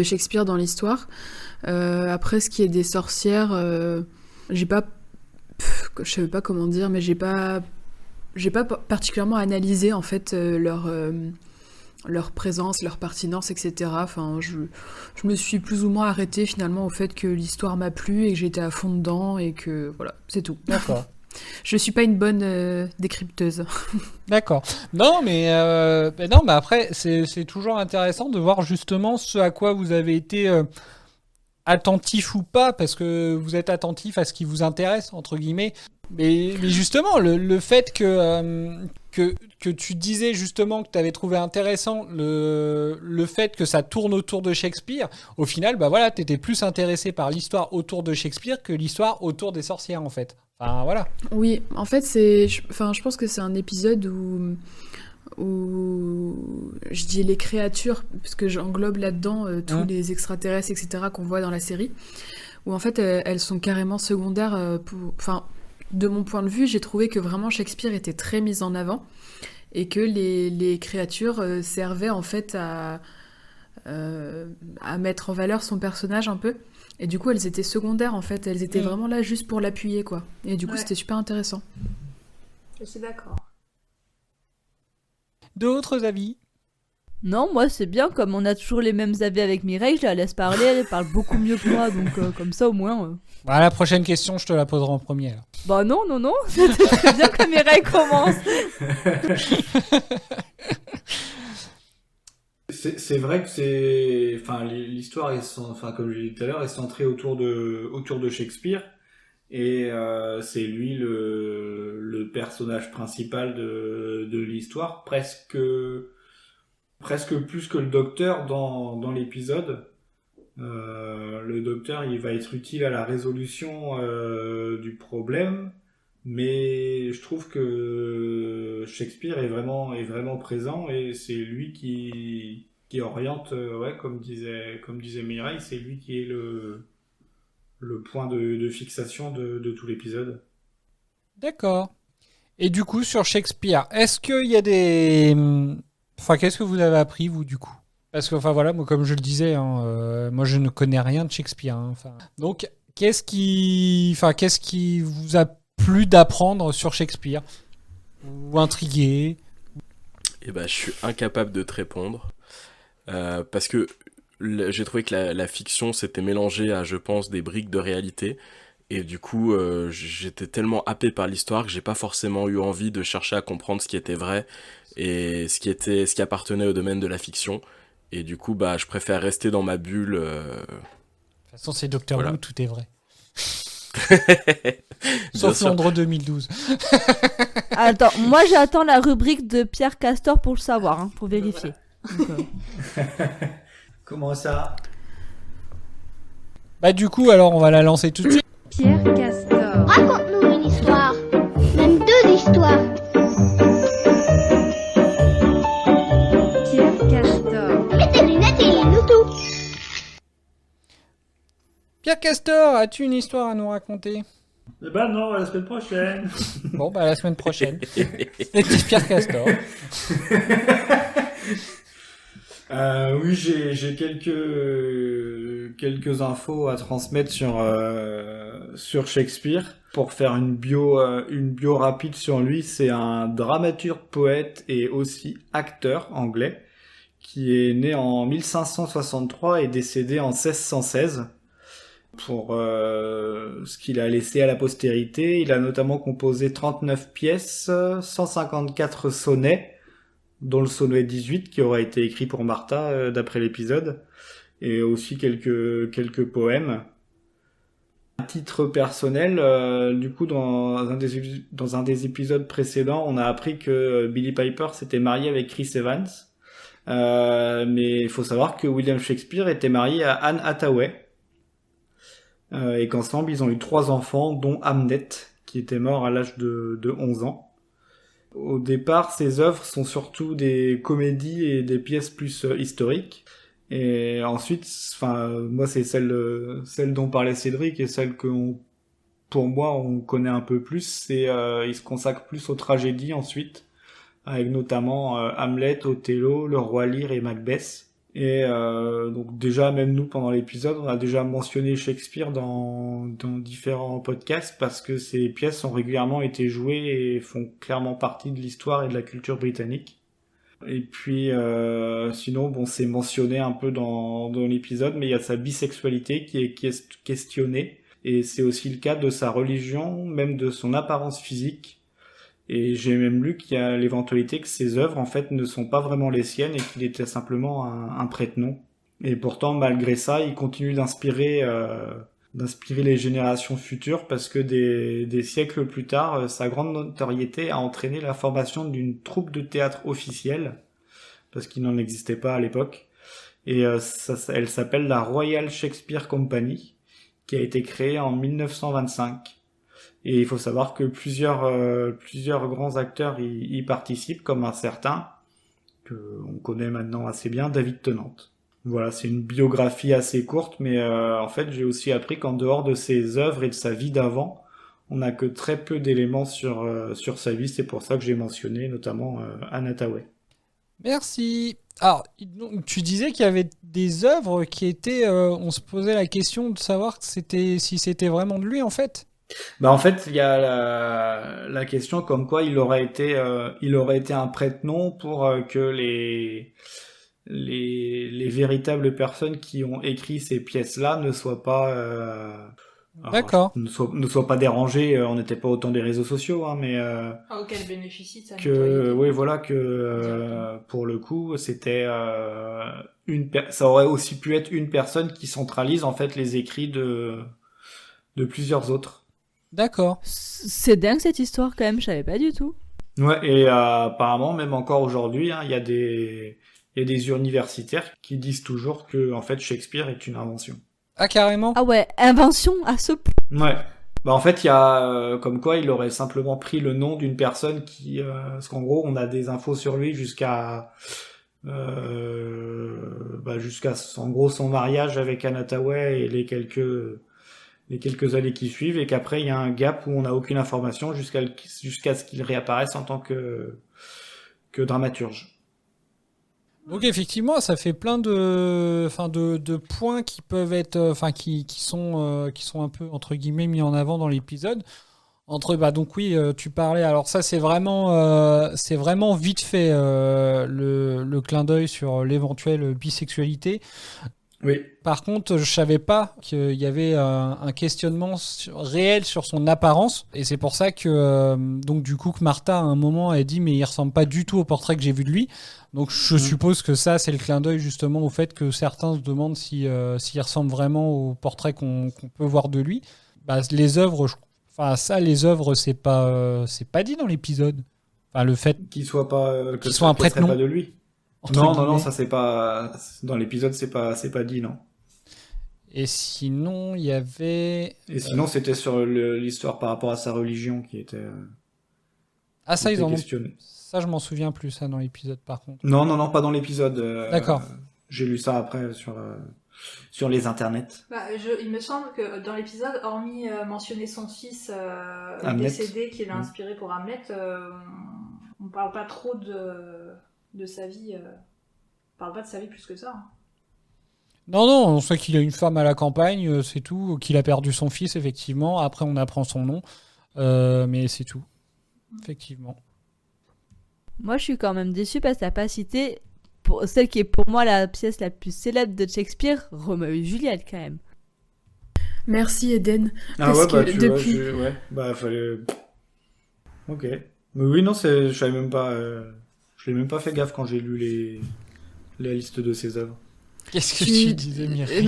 Shakespeare dans l'histoire. Après, ce qui est des sorcières, j'ai pas... je sais pas comment dire, mais j'ai pas particulièrement analysé en fait leur présence, leur pertinence, etc. Enfin, je me suis plus ou moins arrêtée finalement au fait que l'histoire m'a plu et que j'étais à fond dedans et que voilà, c'est tout.
D'accord.
Je suis pas une bonne décrypteuse.
D'accord. Non, mais après, c'est toujours intéressant de voir justement ce à quoi vous avez été attentif ou pas, parce que vous êtes attentif à ce qui vous intéresse, entre guillemets. Mais justement, le fait que tu disais justement que tu avais trouvé intéressant le fait que ça tourne autour de Shakespeare, au final, bah voilà, tu étais plus intéressé par l'histoire autour de Shakespeare que l'histoire autour des sorcières, en fait. Enfin, voilà.
Oui, en fait, je pense que c'est un épisode où je dis les créatures, parce que j'englobe là-dedans tous les extraterrestres, etc., qu'on voit dans la série, où en fait, elles sont carrément secondaires. Enfin, de mon point de vue, j'ai trouvé que vraiment Shakespeare était très mis en avant, et que les créatures servaient en fait à mettre en valeur son personnage un peu. Et du coup, elles étaient secondaires, en fait. Elles étaient vraiment là juste pour l'appuyer, quoi. Et du coup, c'était super intéressant.
Je suis d'accord.
D'autres avis?
Non, moi c'est bien, comme on a toujours les mêmes avis avec Mireille, je la laisse parler, elle parle beaucoup mieux que moi, donc comme ça au moins...
Bah, la prochaine question, je te la poserai en premier. Alors.
Bah non, c'était très bien que Mireille commence.
C'est vrai que l'histoire est, comme je l'ai dit tout à l'heure, est centrée autour de Shakespeare, et c'est lui le personnage principal de l'histoire, presque plus que le docteur dans l'épisode. Le docteur, il va être utile à la résolution du problème, mais je trouve que Shakespeare est vraiment présent et c'est lui qui oriente, comme disait Mireille, c'est lui qui est le point de fixation de tout l'épisode.
D'accord. Et du coup, sur Shakespeare, est-ce qu'il y a des... Enfin, qu'est-ce que vous avez appris, vous, du coup? Parce que, enfin, voilà, moi, comme je le disais, moi, je ne connais rien de Shakespeare. Donc, qu'est-ce qui vous a plu d'apprendre sur Shakespeare? Ou intrigué?
Eh ben, je suis incapable de te répondre. Parce que j'ai trouvé que la fiction s'était mélangée à, je pense, des briques de réalité. Et du coup, j'étais tellement happé par l'histoire que j'ai pas forcément eu envie de chercher à comprendre ce qui était vrai et ce qui appartenait au domaine de la fiction. Et du coup, je préfère rester dans ma bulle.
De toute façon, c'est Doctor Who, tout est vrai. Sauf Londres 2012.
Attends, moi j'attends la rubrique de Pierre Castor pour le savoir, pour vérifier. Donc,
Comment ça?
Du coup, alors on va la lancer tout de suite.
Pierre Castor. Raconte-nous une histoire. Même 2 histoires. Pierre Castor. Mets tes lunettes et lis-nous tout.
Pierre Castor, as-tu une histoire à nous raconter?
Non, la semaine prochaine.
Bon, la semaine prochaine. C'était Pierre Castor.
Oui, j'ai quelques infos à transmettre sur Shakespeare. Pour faire une bio rapide sur lui, c'est un dramaturge, poète et aussi acteur anglais qui est né en 1563 et décédé en 1616. Pour ce qu'il a laissé à la postérité, il a notamment composé 39 pièces, 154 sonnets, dont le sonnet 18 qui aura été écrit pour Martha d'après l'épisode, et aussi quelques poèmes. À titre personnel, du coup dans un des épisodes précédents, on a appris que Billie Piper s'était mariée avec Chris Evans, mais il faut savoir que William Shakespeare était marié à Anne Hathaway, et qu'ensemble ils ont eu 3 enfants, dont Hamnet qui était mort à l'âge de 11 ans. Au départ, ses œuvres sont surtout des comédies et des pièces plus historiques. Et ensuite, moi, c'est celle dont parlait Cédric et celle pour moi, on connaît un peu plus. C'est, il se consacre plus aux tragédies ensuite, avec notamment Hamlet, Othello, Le Roi Lear et Macbeth. Et donc déjà, même nous, pendant l'épisode, on a déjà mentionné Shakespeare dans différents podcasts parce que ces pièces ont régulièrement été jouées et font clairement partie de l'histoire et de la culture britannique. Et puis, sinon, c'est mentionné un peu dans l'épisode, mais il y a sa bisexualité qui est questionnée. Et c'est aussi le cas de sa religion, même de son apparence physique. Et j'ai même lu qu'il y a l'éventualité que ses œuvres, en fait, ne sont pas vraiment les siennes et qu'il était simplement un prête-nom. Et pourtant, malgré ça, il continue d'inspirer les générations futures parce que des siècles plus tard, sa grande notoriété a entraîné la formation d'une troupe de théâtre officielle, parce qu'il n'en existait pas à l'époque. Et elle s'appelle la Royal Shakespeare Company, qui a été créée en 1925. Et il faut savoir que plusieurs grands acteurs y participent, comme un certain, qu'on connaît maintenant assez bien, David Tennant. Voilà, c'est une biographie assez courte, mais en fait, j'ai aussi appris qu'en dehors de ses œuvres et de sa vie d'avant, on n'a que très peu d'éléments sur sa vie. C'est pour ça que j'ai mentionné notamment Anne Hathaway.
Merci. Alors, tu disais qu'il y avait des œuvres qui étaient... on se posait la question de savoir si c'était vraiment de lui, en fait.
En fait, il y a la question comme quoi il aurait été un prête-nom pour que les véritables personnes qui ont écrit ces pièces-là ne soient pas
d'accord,
ne soient pas dérangées. On n'était pas autant des réseaux sociaux, mais
auquel bénéficie de sa
pour le coup, c'était ça aurait aussi pu être une personne qui centralise en fait les écrits de plusieurs autres.
D'accord.
C'est dingue cette histoire quand même, je savais pas du tout.
Ouais, et apparemment même encore aujourd'hui, il y il y a des universitaires qui disent toujours que en fait Shakespeare est une invention.
Ah, carrément?
Ah ouais, invention à ce point.
Ouais. Bah en fait, il y a comme quoi il aurait simplement pris le nom d'une personne qui parce qu'en gros, on a des infos sur lui jusqu'à en gros son mariage avec Anne Hathaway et les quelques années qui suivent, et qu'après il y a un gap où on n'a aucune information jusqu'à ce qu'il réapparaisse en tant que dramaturge.
Donc effectivement, ça fait plein de points qui peuvent être, qui sont un peu entre guillemets mis en avant dans l'épisode. Donc oui, tu parlais. Alors ça, c'est vraiment vite fait le clin d'œil sur l'éventuelle bisexualité.
Oui.
Par contre, je savais pas qu'il y avait un questionnement réel sur son apparence, et c'est pour ça que donc du coup que Martha à un moment a dit mais il ressemble pas du tout au portrait que j'ai vu de lui. Donc je suppose que ça c'est le clin d'œil justement au fait que certains se demandent s'il ressemble vraiment au portrait qu'on peut voir de lui. Bah, les œuvres, les œuvres c'est pas dit dans l'épisode. Enfin le fait
qu'il soit pas
qu'il soit un prête-nom
pas de lui. Non, ça c'est pas dans l'épisode, c'est pas dit, non.
Et sinon, il y avait.
Et sinon, c'était sur l'histoire par rapport à sa religion qui était.
Ça ils en ont.
questionné.
Ça, je m'en souviens plus ça dans l'épisode par contre.
Non, pas dans l'épisode.
D'accord.
J'ai lu ça après sur les internets.
Il me semble que dans l'épisode, hormis mentionner son fils décédé qui l'a inspiré pour Hamlet, on parle pas trop de sa vie. On parle pas de sa vie plus que ça.
Non, on sait qu'il a une femme à la campagne, c'est tout. Qu'il a perdu son fils, effectivement. Après, on apprend son nom. Mais c'est tout. Effectivement.
Moi, je suis quand même déçue parce que t'as pas cité celle qui est pour moi la pièce la plus célèbre de Shakespeare, Roméo et Juliette, quand même.
Merci, Eden.
Parce que depuis... fallait... Ok. Mais oui, non, je savais même pas... Je l'ai même pas fait gaffe quand j'ai lu la liste de ses œuvres.
Qu'est-ce que tu disais, Mireille ?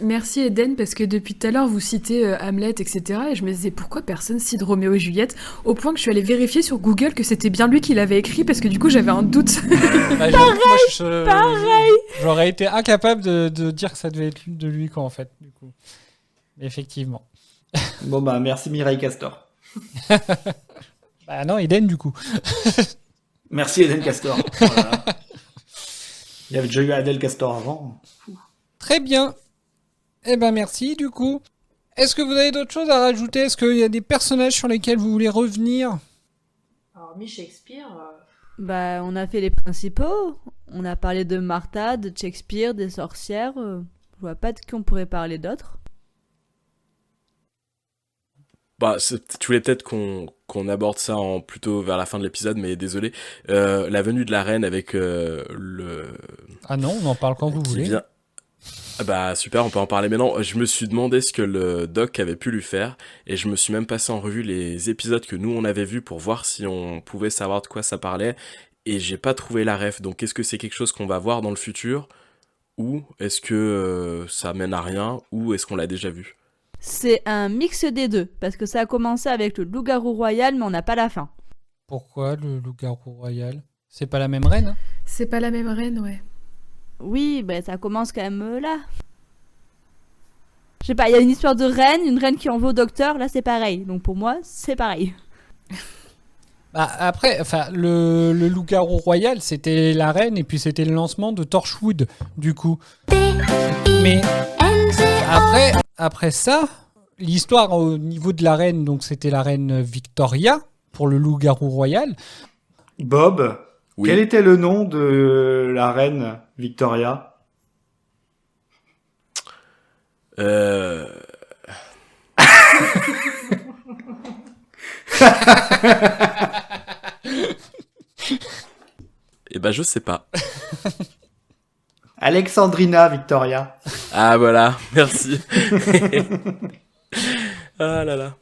Merci Eden, parce que depuis tout à l'heure vous citez Hamlet, etc. Et je me disais pourquoi personne cite Roméo et Juliette, au point que je suis allée vérifier sur Google que c'était bien lui qui l'avait écrit, parce que du coup j'avais un doute.
Pareil.
J'aurais été incapable de dire que ça devait être de lui, quoi, en fait, du coup. Mais effectivement.
Bon merci Mireille Castor.
Non, Eden, du coup.
Merci Eden Castor. Voilà. Il y avait déjà eu Adèle Castor avant.
Très bien. Merci du coup. Est-ce que vous avez d'autres choses à rajouter ? Est-ce qu'il y a des personnages sur lesquels vous voulez revenir ?
Hormis Shakespeare...
on a fait les principaux. On a parlé de Martha, de Shakespeare, des sorcières. Je vois pas de qui on pourrait parler d'autres.
Tu voulais peut-être qu'on aborde ça plutôt vers la fin de l'épisode, mais désolé. La venue de la reine avec le...
Ah non, on en parle quand vous voulez.
Super, on peut en parler maintenant. Je me suis demandé ce que le doc avait pu lui faire, et je me suis même passé en revue les épisodes que nous on avait vus pour voir si on pouvait savoir de quoi ça parlait, et j'ai pas trouvé la ref. Donc est-ce que c'est quelque chose qu'on va voir dans le futur, ou est-ce que ça mène à rien, ou est-ce qu'on l'a déjà vu ?
C'est un mix des deux, parce que ça a commencé avec le loup-garou royal, mais on n'a pas la fin.
Pourquoi le loup-garou royal ? C'est pas la même reine ?
C'est pas la même reine, ouais.
Oui, ça commence quand même là. Je sais pas, il y a une histoire de reine, une reine qui en veut au docteur, là c'est pareil. Donc pour moi, c'est pareil.
Après, le loup-garou royal, c'était la reine, et puis c'était le lancement de Torchwood, du coup. Mais après ça, l'histoire au niveau de la reine, donc c'était la reine Victoria, pour le loup-garou royal.
Bob, oui. Quel était le nom de la reine Victoria ?
Je sais pas.
Alexandrina Victoria.
Ah voilà, merci. Ah là là.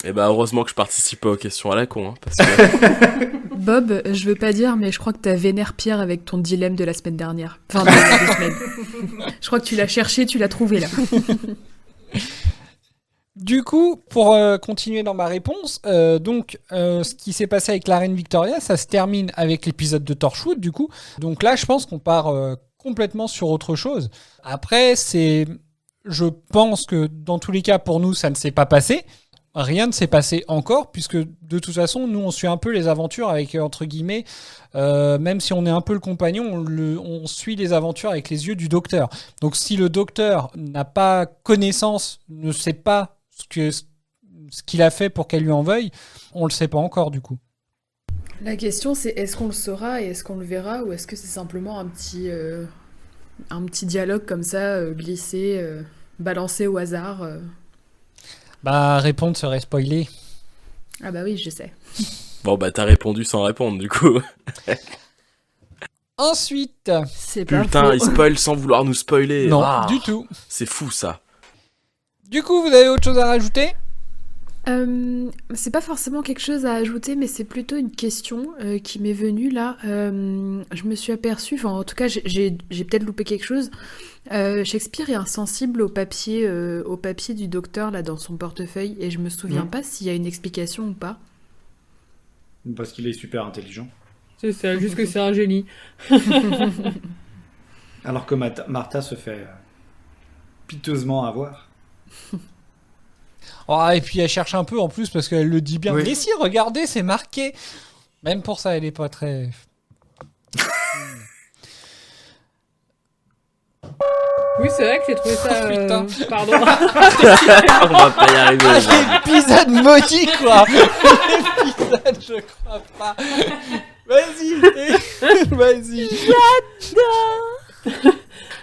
Heureusement que je participe pas aux questions à la con, parce que...
Bob, je veux pas dire, mais je crois que t'as vénère Pierre avec ton dilemme de la semaine dernière. Enfin, de la semaine. Je crois que tu l'as cherché, tu l'as trouvé là.
Du coup, pour continuer dans ma réponse, ce qui s'est passé avec la reine Victoria, ça se termine avec l'épisode de Torchwood, du coup. Donc là, je pense qu'on part complètement sur autre chose. Après, je pense que dans tous les cas, pour nous, ça ne s'est pas passé. Rien ne s'est passé encore, puisque de toute façon, nous, on suit un peu les aventures avec, entre guillemets, même si on est un peu le compagnon, on suit les aventures avec les yeux du docteur. Donc si le docteur n'a pas connaissance, ne sait pas ce qu'il a fait pour qu'elle lui en veuille, on le sait pas encore du coup.
La question c'est est-ce qu'on le saura et est-ce qu'on le verra ou est-ce que c'est simplement un petit dialogue comme ça, glissé, balancé au hasard
Bah répondre serait spoiler.
Ah bah oui, je sais.
Bon bah t'as répondu sans répondre du coup.
Ensuite,
c'est pas
putain,
faux.
il spoil sans vouloir nous spoiler.
Non, du tout.
C'est fou ça.
Du coup, vous avez autre chose à rajouter ?
C'est pas forcément quelque chose à ajouter, mais c'est plutôt une question qui m'est venue là. Je me suis aperçue, enfin en tout cas j'ai peut-être loupé quelque chose. Shakespeare est insensible au papier du docteur là dans son portefeuille et je me souviens pas s'il y a une explication ou pas.
Parce qu'il est super intelligent.
C'est ça, juste que c'est un génie.
Alors que Martha se fait piteusement avoir.
Oh, et puis elle cherche un peu en plus parce qu'elle le dit bien.
Oui.
Mais si, regardez, c'est marqué. Même pour ça, elle est pas très...
Oui, c'est vrai que j'ai trouvé ça...
Putain.
Pardon.
On va pas y arriver.
L'épisode maudit, quoi. L'épisode, je crois pas. Vas-y.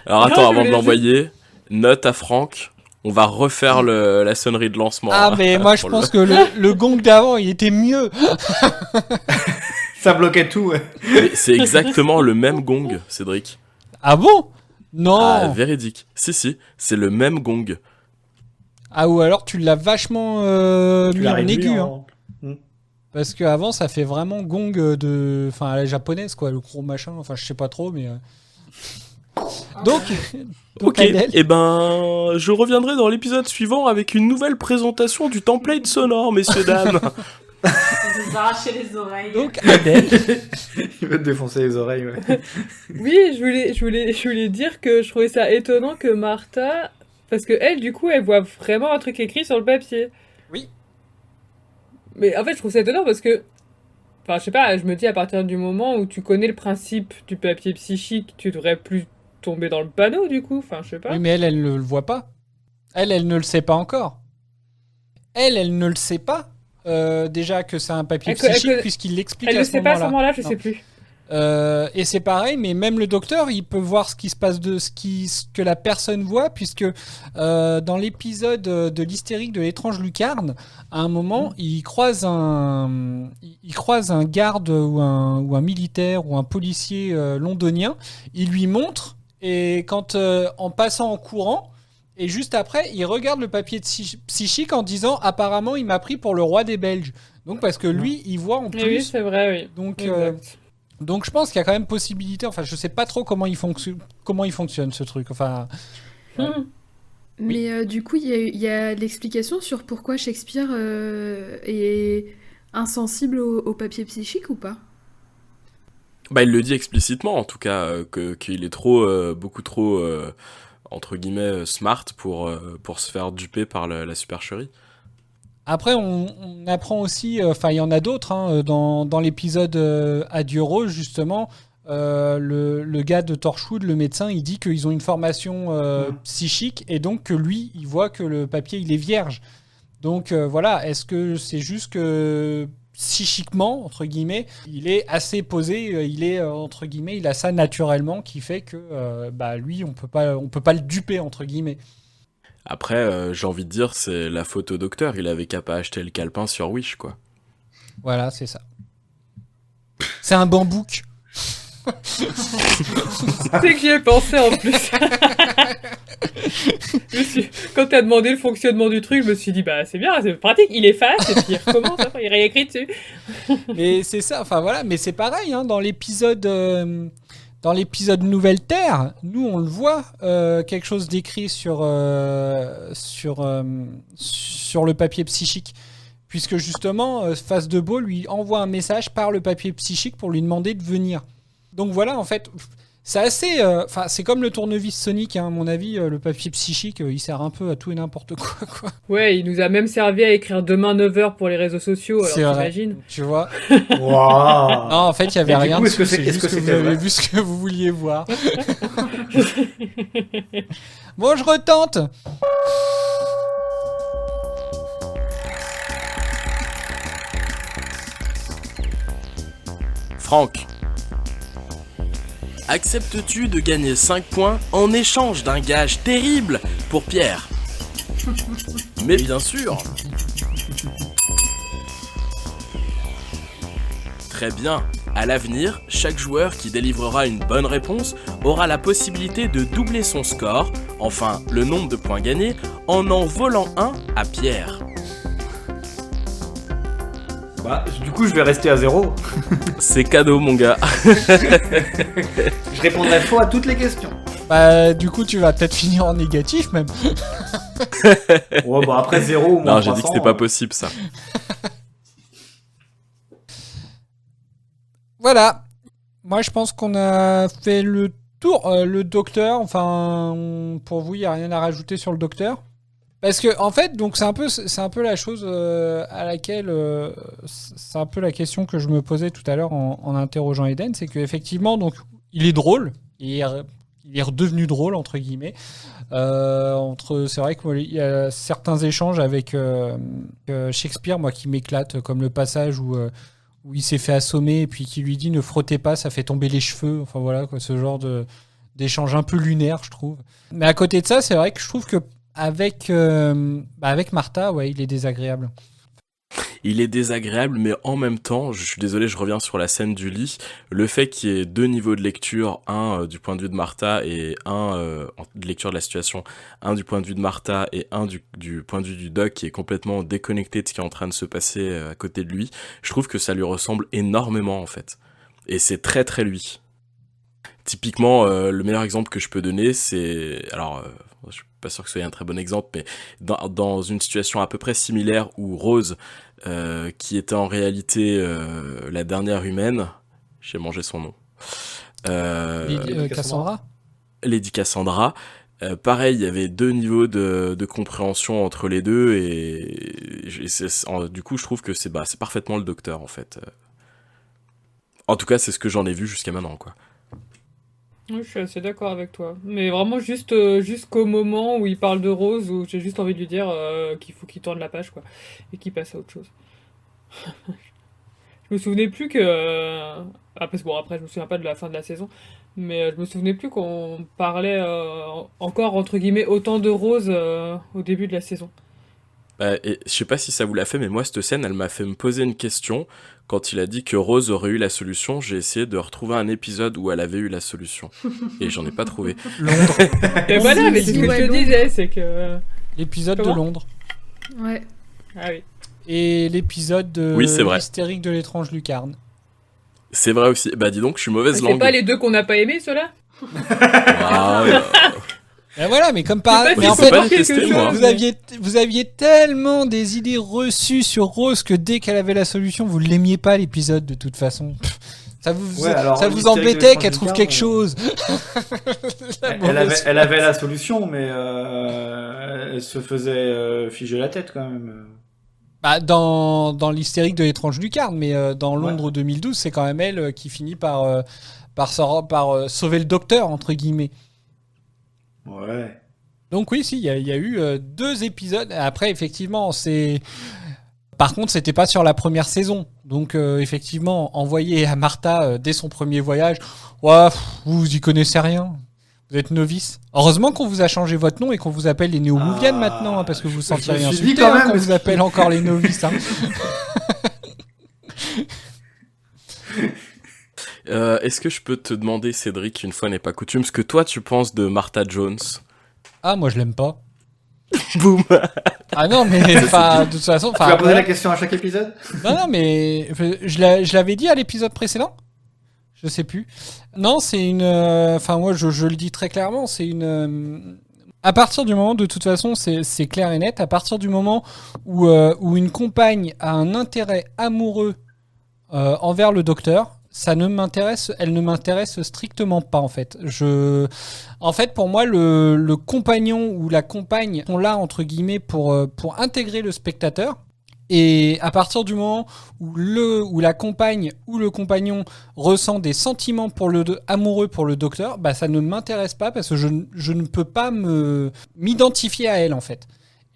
Alors attends,
Non, je
avant de
voulais
l'envoyer, note à Franck, on va refaire la sonnerie de lancement.
Ah,
hein,
mais moi, je
pour
pense que le gong d'avant, il était mieux.
Ça bloquait tout, ouais.
Mais c'est exactement le même gong, Cédric.
Ah bon ? Non.
Ah, véridique. Si, c'est le même gong.
Ah, ou alors tu l'as vachement
Tu
mis
l'as
en
réduit
aigu.
en-
Hein. Parce qu'avant, ça fait vraiment gong de... Enfin, à la japonaise, quoi, le gros machin. Enfin, je sais pas trop, mais... Donc,
Ok,
Adèle.
et ben, je reviendrai dans l'épisode suivant avec une nouvelle présentation du template sonore, messieurs, dames.
On nous arracher les oreilles.
Donc, Adèle.
Il veut te défoncer les oreilles, ouais.
Oui, je voulais dire que je trouvais ça étonnant que Martha... Parce que elle, du coup, elle voit vraiment un truc écrit sur le papier.
Oui.
Mais en fait, je trouve ça étonnant parce que... Enfin, je sais pas, je me dis à partir du moment où tu connais le principe du papier psychique, tu devrais plus tomber dans le panneau, du coup. Enfin, je sais pas.
Oui, mais elle ne le voit pas. Elle ne le sait pas encore. Elle ne le sait pas. Déjà que c'est un papier psychique, puisqu'il l'explique
Elle
à
le
ce
sait pas à
moment-là.
ce moment-là, je
Non.
sais plus.
Et c'est pareil, mais même le docteur, il peut voir ce qui se passe ce que la personne voit, puisque dans l'épisode de l'hystérique de l'étrange lucarne, à un moment, il croise un garde ou un militaire ou un policier londonien. Il lui montre, et quand en passant en courant, et juste après, il regarde le papier psychique en disant apparemment, il m'a pris pour le roi des Belges. Donc parce que lui, il voit en plus.
Et oui, c'est vrai, oui.
Donc je pense qu'il y a quand même possibilité. Enfin, je sais pas trop comment il fonctionne ce truc. Enfin. Ouais.
Mais du coup, il y a l'explication sur pourquoi Shakespeare est insensible au papier psychique ou pas ?
Bah, il le dit explicitement, en tout cas, qu'il est beaucoup trop, entre guillemets, smart pour se faire duper par la supercherie.
Après, on apprend aussi, enfin, il y en a d'autres, hein, dans l'épisode Adieu Rose, justement, le gars de Torchwood, le médecin, il dit qu'ils ont une formation psychique, et donc que lui, il voit que le papier, il est vierge. Donc voilà, est-ce que c'est juste que psychiquement, entre guillemets, il est assez posé, il est, entre guillemets, il a ça naturellement, qui fait que, lui, on peut pas le duper, entre guillemets.
Après, j'ai envie de dire, c'est la faute au docteur. Il avait qu'à pas acheter le calepin sur Wish, quoi.
Voilà, c'est ça. C'est un bambouk.
C'est que j'y ai pensé en plus. Quand t'as demandé le fonctionnement du truc, je me suis dit, bah c'est bien, c'est pratique, il efface et puis il recommence, après il réécrit dessus.
Mais c'est ça, enfin voilà, mais c'est pareil, hein, dans l'épisode dans l'épisode Nouvelle Terre, nous on le voit, quelque chose d'écrit sur le papier psychique. Puisque justement, Face de Beau lui envoie un message par le papier psychique pour lui demander de venir. Donc voilà, en fait, c'est assez... c'est comme le tournevis Sonic, hein, à mon avis, le papier psychique, il sert un peu à tout et n'importe quoi.
Ouais, il nous a même servi à écrire demain 9h pour les réseaux sociaux, alors t'imagines.
Tu vois.
Wow.
Non, en fait, il n'y avait rien.
Est-ce que
c'est juste que vous avez vu ce que vous vouliez voir. Bon, je retente.
Franck, acceptes-tu de gagner 5 points en échange d'un gage terrible pour Pierre? Mais bien sûr. Très bien. À l'avenir, chaque joueur qui délivrera une bonne réponse aura la possibilité de doubler son score, enfin le nombre de points gagnés, en volant un à Pierre.
Bah, du coup, je vais rester à 0.
C'est cadeau, mon gars.
Je répondrai faux à toutes les questions.
Bah, du coup, tu vas peut-être finir en négatif, même.
Ouais, bah après 0 ou moins
Non, j'ai
300,
dit que c'était pas possible, ça.
Voilà. Moi, je pense qu'on a fait le tour. Le docteur, enfin, pour vous, il n'y a rien à rajouter sur le docteur. Parce que en fait, donc c'est un peu la chose à laquelle c'est un peu la question que je me posais tout à l'heure en interrogeant Eden, c'est qu'effectivement, donc il est drôle, il est redevenu drôle entre guillemets. C'est vrai qu'il y a certains échanges avec Shakespeare, moi qui m'éclate, comme le passage où il s'est fait assommer et puis qui lui dit ne frottez pas, ça fait tomber les cheveux. Enfin voilà, quoi, ce genre d'échange un peu lunaire, je trouve. Mais à côté de ça, c'est vrai que je trouve que avec Martha, ouais, il est désagréable.
Il est désagréable, mais en même temps, je suis désolé, je reviens sur la scène du lit, le fait qu'il y ait 2 niveaux de lecture, un du point de vue de Martha et un de lecture de la situation, un du point de vue de Martha et un du point de vue du doc qui est complètement déconnecté de ce qui est en train de se passer à côté de lui, je trouve que ça lui ressemble énormément en fait. Et c'est très très lui. Typiquement, le meilleur exemple que je peux donner, c'est... je suis pas sûr que ce soit un très bon exemple, mais dans une situation à peu près similaire où Rose, qui était en réalité la dernière humaine, j'ai mangé son nom.
Cassandra ?
Lady Cassandra. Pareil, il y avait 2 niveaux de compréhension entre les deux, et du coup, je trouve que c'est parfaitement le docteur, en fait. En tout cas, c'est ce que j'en ai vu jusqu'à maintenant, quoi.
Oui, je suis assez d'accord avec toi. Mais vraiment jusqu'au moment où il parle de Rose, où j'ai juste envie de lui dire qu'il faut qu'il tourne la page, quoi, et qu'il passe à autre chose. Je me souvenais plus que... parce que bon, après, je me souviens pas de la fin de la saison, mais je me souvenais plus qu'on parlait encore, entre guillemets, autant de Rose au début de la saison.
Et je sais pas si ça vous l'a fait, mais moi, cette scène, elle m'a fait me poser une question. Quand il a dit que Rose aurait eu la solution, j'ai essayé de retrouver un épisode où elle avait eu la solution. Et j'en ai pas trouvé.
Londres.
Et voilà, mais c'est ce que je te disais, c'est que...
L'épisode de Londres.
Ouais.
Ah oui.
Et l'épisode de l'hystérique de l'étrange lucarne.
C'est vrai aussi. Bah dis donc, je suis mauvaise langue.
C'est pas les 2 qu'on n'a pas aimés, ceux-là?
Et voilà, mais comme par...
Mais en fait,
vous aviez tellement des idées reçues sur Rose que dès qu'elle avait la solution, vous l'aimiez pas l'épisode de toute façon. Ça vous embêtait qu'elle trouve quelque chose.
Elle avait la solution, mais elle se faisait figer la tête quand même.
Bah, dans l'hystérique de l'étrange lucarne, mais dans Londres 2012, c'est quand même elle qui finit par sauver le docteur, entre guillemets.
Ouais.
Donc oui, si, il y a eu 2 épisodes. Après, effectivement, par contre, c'était pas sur la première saison. Donc, effectivement, envoyé à Martha dès son premier voyage, vous y connaissez rien. Vous êtes novice. Heureusement qu'on vous a changé votre nom et qu'on vous appelle les néo-mouviennes maintenant, hein, parce que vous vous sentiriez insulté qu'on vous appelle encore les novices. Hein.
Est-ce que je peux te demander, Cédric, une fois n'est pas coutume, ce que toi tu penses de Martha Jones?
Ah, moi je l'aime pas.
Boum.
Ah non, mais de toute façon...
Tu vas poser la question à chaque épisode?
Non, mais je l'avais dit à l'épisode précédent. Je sais plus. Non, c'est une. Enfin, moi, je le dis très clairement, c'est une. À partir du moment, de toute façon, c'est clair et net. À partir du moment où une compagne a un intérêt amoureux envers le docteur, elle ne m'intéresse strictement pas en fait. En fait, pour moi, le compagnon ou la compagne sont là entre guillemets pour intégrer le spectateur. Et à partir du moment où la compagne ou le compagnon ressent des sentiments amoureux pour le docteur, bah ça ne m'intéresse pas parce que je ne peux pas m'identifier à elle en fait.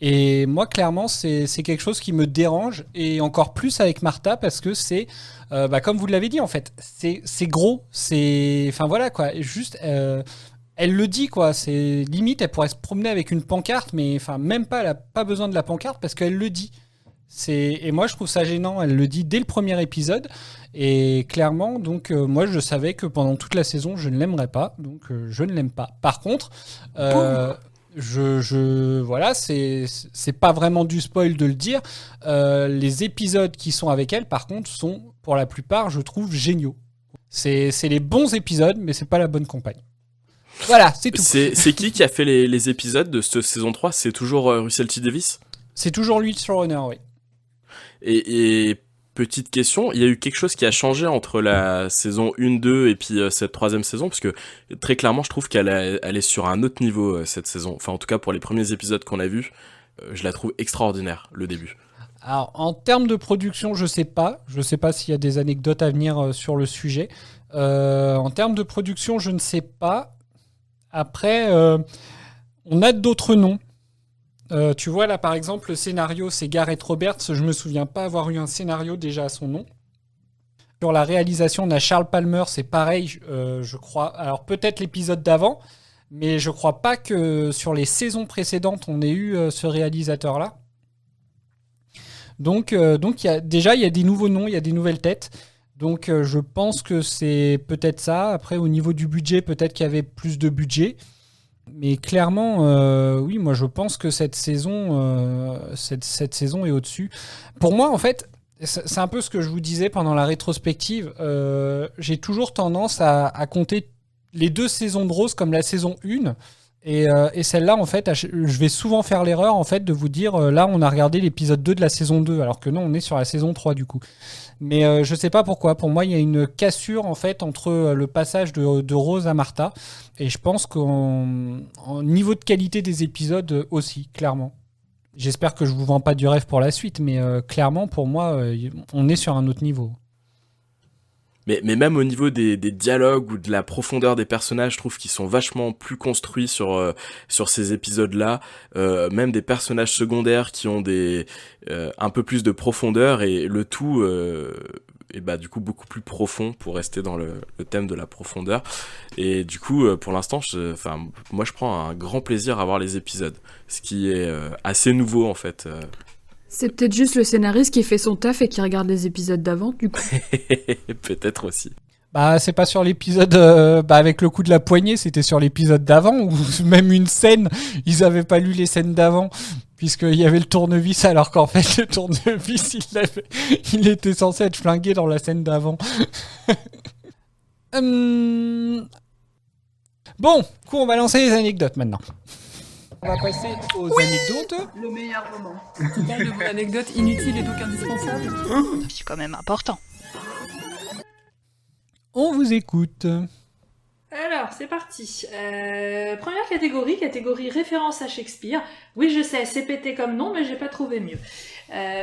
Et moi clairement c'est quelque chose qui me dérange, et encore plus avec Martha parce que c'est comme vous l'avez dit en fait, c'est gros, enfin voilà quoi, juste elle le dit quoi, c'est limite elle pourrait se promener avec une pancarte, mais enfin même pas, elle a pas besoin de la pancarte parce qu'elle le dit. Et moi je trouve ça gênant, elle le dit dès le premier épisode, et clairement donc moi je savais que pendant toute la saison je ne l'aimerais pas, donc je ne l'aime pas. Par contre voilà, c'est pas vraiment du spoil de le dire, les épisodes qui sont avec elle par contre sont pour la plupart je trouve géniaux. C'est les bons épisodes, mais c'est pas la bonne compagne. Voilà, c'est tout.
C'est qui a fait les épisodes de cette saison 3? C'est toujours Russell T Davies?
C'est toujours lui le showrunner, oui.
Et petite question, il y a eu quelque chose qui a changé entre la saison 1, 2 et puis cette troisième saison, parce que très clairement je trouve qu'elle est sur un autre niveau cette saison. Enfin en tout cas pour les premiers épisodes qu'on a vus, je la trouve extraordinaire, le début.
Alors en termes de production, je sais pas s'il y a des anecdotes à venir sur le sujet. En termes de production, je ne sais pas. Après, on a d'autres noms. Tu vois là par exemple le scénario c'est Gareth Roberts, je me souviens pas avoir eu un scénario déjà à son nom. Sur la réalisation on a Charles Palmer, c'est pareil je crois, alors peut-être l'épisode d'avant, mais je crois pas que sur les saisons précédentes on ait eu ce réalisateur là. Donc il y a des nouveaux noms, il y a des nouvelles têtes. Donc je pense que c'est peut-être ça. Après au niveau du budget, peut-être qu'il y avait plus de budget. Mais clairement, oui, moi je pense que cette saison est au-dessus. Pour moi, en fait, c'est un peu ce que je vous disais pendant la rétrospective. J'ai toujours tendance à compter les 2 saisons de Rose comme la saison 1. Et celle-là, en fait, je vais souvent faire l'erreur en fait, de vous dire, là, on a regardé l'épisode 2 de la saison 2, alors que non, on est sur la saison 3 du coup. Mais je sais pas pourquoi. Pour moi, il y a une cassure en fait entre le passage de Rose à Martha. Et je pense qu'en niveau de qualité des épisodes aussi, clairement. J'espère que je vous vends pas du rêve pour la suite, mais clairement, pour moi, on est sur un autre niveau.
Mais même au niveau des dialogues ou de la profondeur des personnages, je trouve qu'ils sont vachement plus construits sur ces épisodes-là. Même des personnages secondaires qui ont un peu plus de profondeur, et le tout et bah du coup beaucoup plus profond pour rester dans le thème de la profondeur. Et du coup pour l'instant moi je prends un grand plaisir à voir les épisodes, ce qui est assez nouveau en fait.
C'est peut-être juste le scénariste qui fait son taf et qui regarde les épisodes d'avant, du coup.
Peut-être aussi.
Bah, c'est pas sur l'épisode avec le coup de la poignée, c'était sur l'épisode d'avant, ou même une scène, ils avaient pas lu les scènes d'avant, puisqu'il y avait le tournevis, alors qu'en fait, le tournevis, il était censé être flingué dans la scène d'avant. Bon, du coup, on va lancer les anecdotes maintenant. On va passer aux anecdotes.
Le meilleur moment.
Tu parles de mon anecdote inutile et donc indispensable.
C'est quand même important.
On vous écoute.
Alors, c'est parti. Première catégorie référence à Shakespeare. Oui, je sais, c'est pété comme nom, mais j'ai pas trouvé mieux.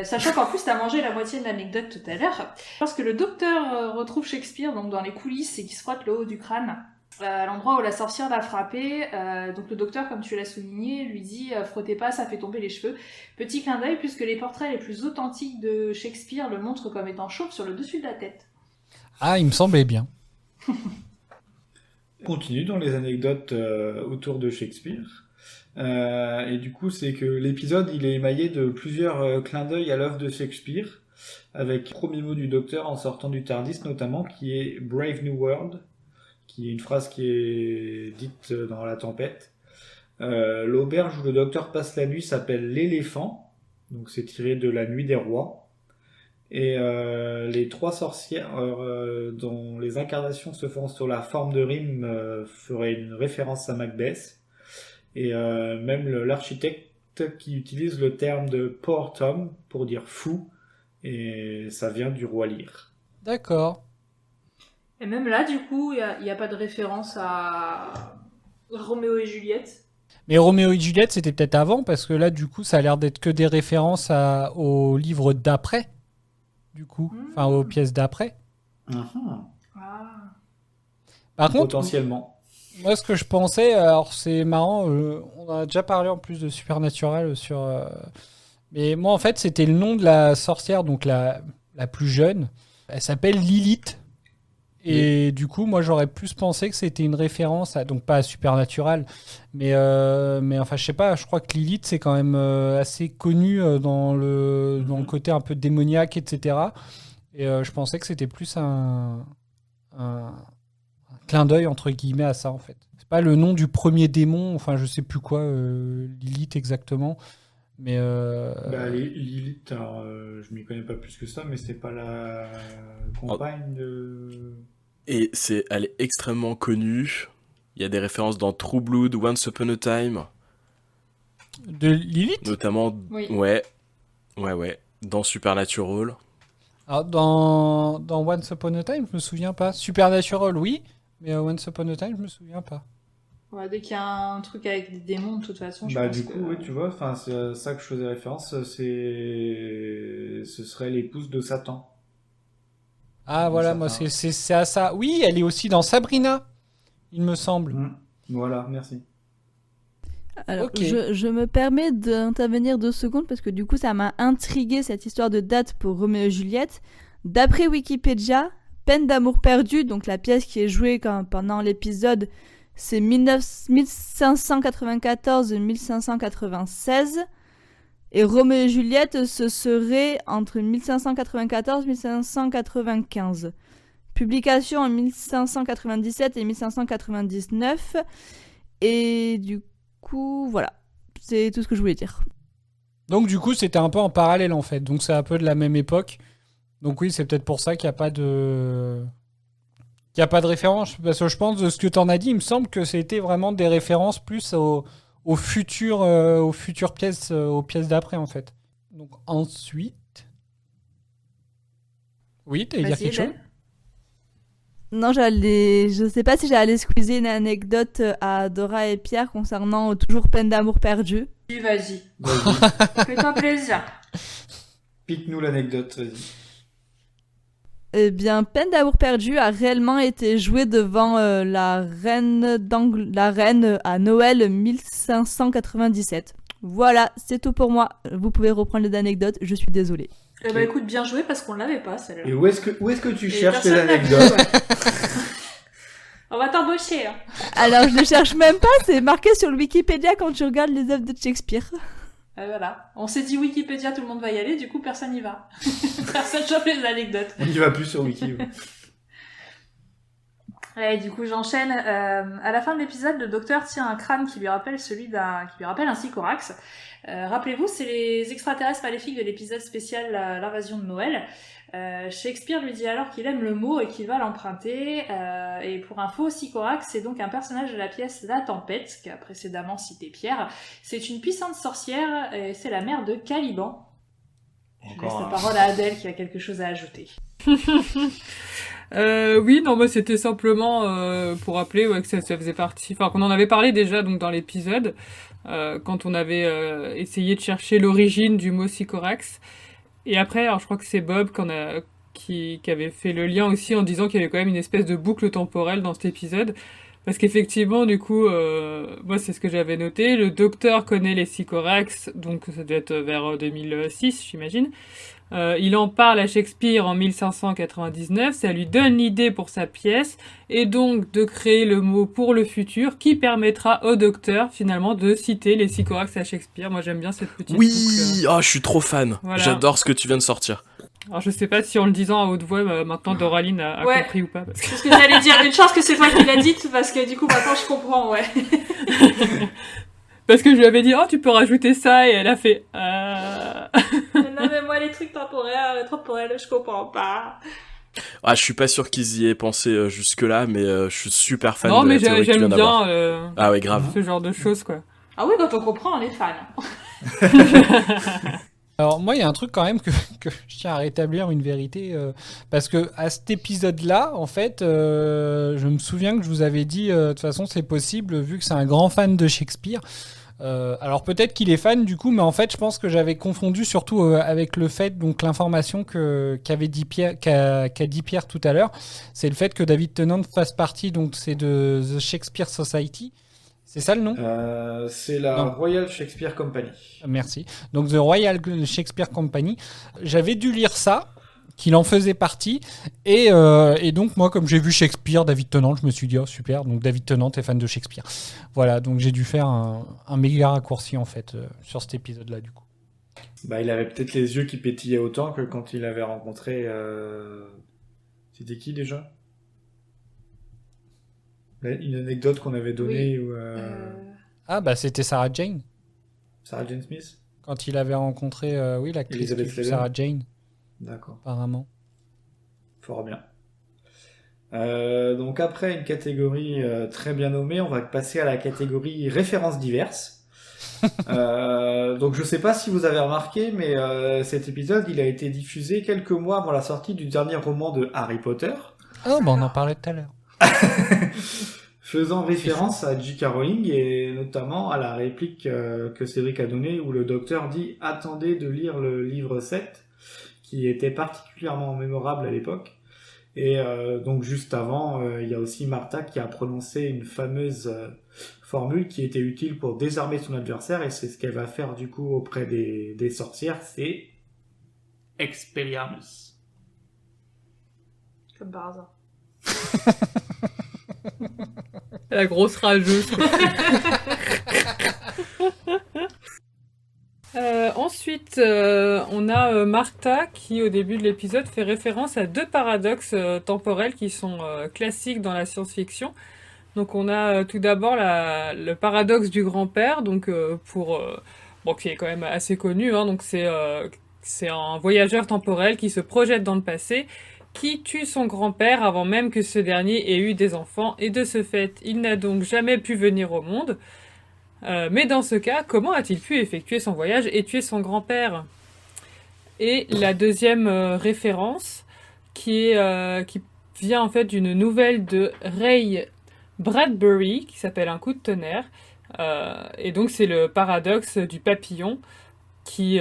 Sachant qu'en plus, t'as mangé la moitié de l'anecdote tout à l'heure. Lorsque le docteur retrouve Shakespeare donc dans les coulisses et qu'il se frotte le haut du crâne, à l'endroit où la sorcière l'a frappé, donc le docteur, comme tu l'as souligné, lui dit « Frottez pas, ça fait tomber les cheveux ». Petit clin d'œil, puisque les portraits les plus authentiques de Shakespeare le montrent comme étant chauve sur le dessus de la tête.
Ah, il me semblait bien.
On continue dans les anecdotes autour de Shakespeare. Et du coup, c'est que l'épisode, il est émaillé de plusieurs clins d'œil à l'œuvre de Shakespeare, avec le premier mot du docteur en sortant du TARDIS notamment, qui est « Brave New World », qui est une phrase qui est dite dans La Tempête. L'auberge où le docteur passe la nuit s'appelle l'Éléphant, donc c'est tiré de La Nuit des Rois. Et les 3 sorcières dont les incarnations se font sur la forme de rime feraient une référence à Macbeth. Et même l'architecte qui utilise le terme de Poor Tom pour dire fou, et ça vient du roi Lear.
D'accord.
Et même là, du coup, il n'y a pas de référence à Roméo et Juliette.
Mais Roméo et Juliette, c'était peut-être avant, parce que là, du coup, ça a l'air d'être que des références au livre d'après, du coup. Enfin, aux pièces d'après. Par contre,
potentiellement.
Moi, ce que je pensais, alors c'est marrant, on en a déjà parlé en plus de Supernatural sur... Mais moi, en fait, c'était le nom de la sorcière, donc la plus jeune. Elle s'appelle Lilith. Et du coup, moi, j'aurais plus pensé que c'était une référence, donc pas à Supernatural, mais enfin, je sais pas, je crois que Lilith, c'est quand même assez connu dans le côté un peu démoniaque, etc. Et je pensais que c'était plus un clin d'œil, entre guillemets, à ça, en fait. C'est pas le nom du premier démon, enfin, je sais plus quoi, Lilith exactement, mais...
Lilith, alors, je m'y connais pas plus que ça, mais c'est pas la compagne de...
Et elle est extrêmement connue. Il y a des références dans True Blood, Once Upon a Time.
De Lilith ?
Notamment,
Oui.
Ouais. Dans Supernatural.
Alors, dans Once Upon a Time, je me souviens pas. Supernatural, oui, mais Once Upon a Time, je me souviens pas.
Ouais, dès qu'il y a un truc avec des démons, de toute façon, je pense
du coup, oui, tu vois, c'est ça que je faisais référence, ce serait l'épouse de Satan.
Ah, voilà, moi, c'est à ça. Oui, elle est aussi dans Sabrina, il me semble.
Voilà, merci.
Alors,
Ok.
je me permets d'intervenir 2 secondes parce que du coup, ça m'a intrigué cette histoire de date pour Roméo et Juliette. D'après Wikipédia, Peine d'amour perdu, donc la pièce qui est jouée pendant l'épisode, c'est 1594-1596. Et Roméo et Juliette, ce serait entre 1594 et 1595. Publication en 1597 et 1599. Et du coup, voilà. C'est tout ce que je voulais dire.
Donc, du coup, c'était un peu en parallèle, en fait. Donc, c'est un peu de la même époque. Donc, oui, c'est peut-être pour ça qu'il n'y a pas de... référence. Parce que je pense, de ce que tu en as dit, il me semble que c'était vraiment des références plus aux futures pièces, aux pièces d'après, en fait. Donc, ensuite... Oui, t'allais dire quelque chose ?
Non, je sais pas si j'allais squeezer une anecdote à Dora et Pierre concernant toujours Peine d'amour perdu.
Oui, vas-y. Fais-toi plaisir.
Pique-nous l'anecdote, vas-y.
Eh bien, Peine d'amour perdu a réellement été jouée devant la reine à Noël 1597. Voilà, c'est tout pour moi. Vous pouvez reprendre les anecdotes, je suis désolée.
Eh ben écoute, bien joué parce qu'on l'avait pas celle-là.
Et où est-ce que tu cherches tes anecdotes?
On va t'embaucher. Hein.
Alors je ne cherche même pas, c'est marqué sur le Wikipédia quand tu regardes les œuvres de Shakespeare.
Voilà. On s'est dit Wikipédia, tout le monde va y aller, du coup personne n'y va. Personne chope les anecdotes.
On n'y va plus sur Wiki.
Ouais, du coup j'enchaîne. À la fin de l'épisode, le docteur tient un crâne qui lui rappelle un Sycorax. Rappelez-vous, c'est les extraterrestres maléfiques de l'épisode spécial l'invasion de Noël. Shakespeare lui dit alors qu'il aime le mot et qu'il va l'emprunter. Et pour info, Sycorax, c'est donc un personnage de la pièce La Tempête, qu'a précédemment cité Pierre. C'est une puissante sorcière et c'est la mère de Caliban. Je laisse la parole à Adèle qui a quelque chose à ajouter.
Oui, non, moi c'était simplement pour rappeler que ça faisait partie, enfin qu'on en avait parlé déjà donc dans l'épisode quand on avait essayé de chercher l'origine du mot Sycorax. Et après, alors je crois que c'est Bob qui avait fait le lien aussi en disant qu'il y avait quand même une espèce de boucle temporelle dans cet épisode. Parce qu'effectivement, du coup, moi c'est ce que j'avais noté, le docteur connaît les Sycorax, donc ça doit être vers 2006, j'imagine. Il en parle à Shakespeare en 1599, ça lui donne l'idée pour sa pièce, et donc de créer le mot pour le futur, qui permettra au docteur, finalement, de citer les Sycorax à Shakespeare. Moi j'aime bien cette petite
Oui,
boucle.
je suis trop fan.
Voilà.
J'adore ce que tu viens de sortir.
Alors je sais pas si en le disant à haute voix, maintenant Doraline a compris ou pas. Parce que...
C'est ce que j'allais dire, une chance que c'est toi qui l'as dite, parce que du coup maintenant je comprends, ouais.
Parce que je lui avais dit, tu peux rajouter ça, et elle a fait,
Non, mais moi, les trucs temporels, je comprends pas.
Ah, je suis pas sûr qu'ils y aient pensé jusque-là, mais je suis super fan
Non,
de la
mais
théorie qu'il
j'aime
vient d'avoir.
bien
Ah ouais, grave.
ce genre de choses, quoi.
Ah oui, quand on comprend, on est fan.
Alors moi, il y a un truc quand même que je tiens à rétablir une vérité, parce que à cet épisode-là, en fait, je me souviens que je vous avais dit, de toute façon, c'est possible, vu que c'est un grand fan de Shakespeare. Alors peut-être qu'il est fan du coup, mais en fait, je pense que j'avais confondu surtout avec le fait, donc l'information qu'a dit Pierre tout à l'heure, c'est le fait que David Tennant fasse partie, donc c'est de The Shakespeare Society. C'est ça le nom ?
C'est la Royal Shakespeare Company.
Merci. Donc The Royal Shakespeare Company. J'avais dû lire ça, qu'il en faisait partie. Et donc moi, comme j'ai vu Shakespeare, David Tennant, je me suis dit, oh super, donc David Tennant est fan de Shakespeare. Voilà, donc j'ai dû faire un méga raccourci en fait sur cet épisode-là du coup.
Bah, il avait peut-être les yeux qui pétillaient autant que quand il avait rencontré... C'était qui déjà ? Une anecdote qu'on avait donnée où...
Ah bah c'était Sarah Jane.
Sarah Jane Smith ?
Quand il avait rencontré l'actrice
Elizabeth
qui joue
Sladen.
Sarah Jane.
D'accord.
Apparemment.
Fort bien. Donc après une catégorie très bien nommée, on va passer à la catégorie références diverses. Donc je sais pas si vous avez remarqué, mais cet épisode il a été diffusé quelques mois avant la sortie du dernier roman de Harry Potter.
Oh bah on en parlait tout à l'heure.
Faisant référence à J.K. Rowling et notamment à la réplique que Cédric a donnée où le docteur dit « Attendez de lire le livre 7 » qui était particulièrement mémorable à l'époque. Et donc juste avant, il y a aussi Martha qui a prononcé une fameuse formule qui était utile pour désarmer son adversaire et c'est ce qu'elle va faire du coup auprès des sorcières, c'est « Expelliarmus ».
Comme par hasard.
La grosse rageuse. Ensuite, on a Martha qui, au début de l'épisode, fait référence à deux paradoxes temporels qui sont classiques dans la science-fiction. Donc, on a tout d'abord le paradoxe du grand-père, donc qui est quand même assez connu. Hein, donc, c'est un voyageur temporel qui se projette dans le passé, qui tue son grand-père avant même que ce dernier ait eu des enfants, et de ce fait, il n'a donc jamais pu venir au monde. Mais dans ce cas, comment a-t-il pu effectuer son voyage et tuer son grand-père ? Et la deuxième référence, qui vient en fait d'une nouvelle de Ray Bradbury, qui s'appelle Un coup de tonnerre. Et donc c'est le paradoxe du papillon, qui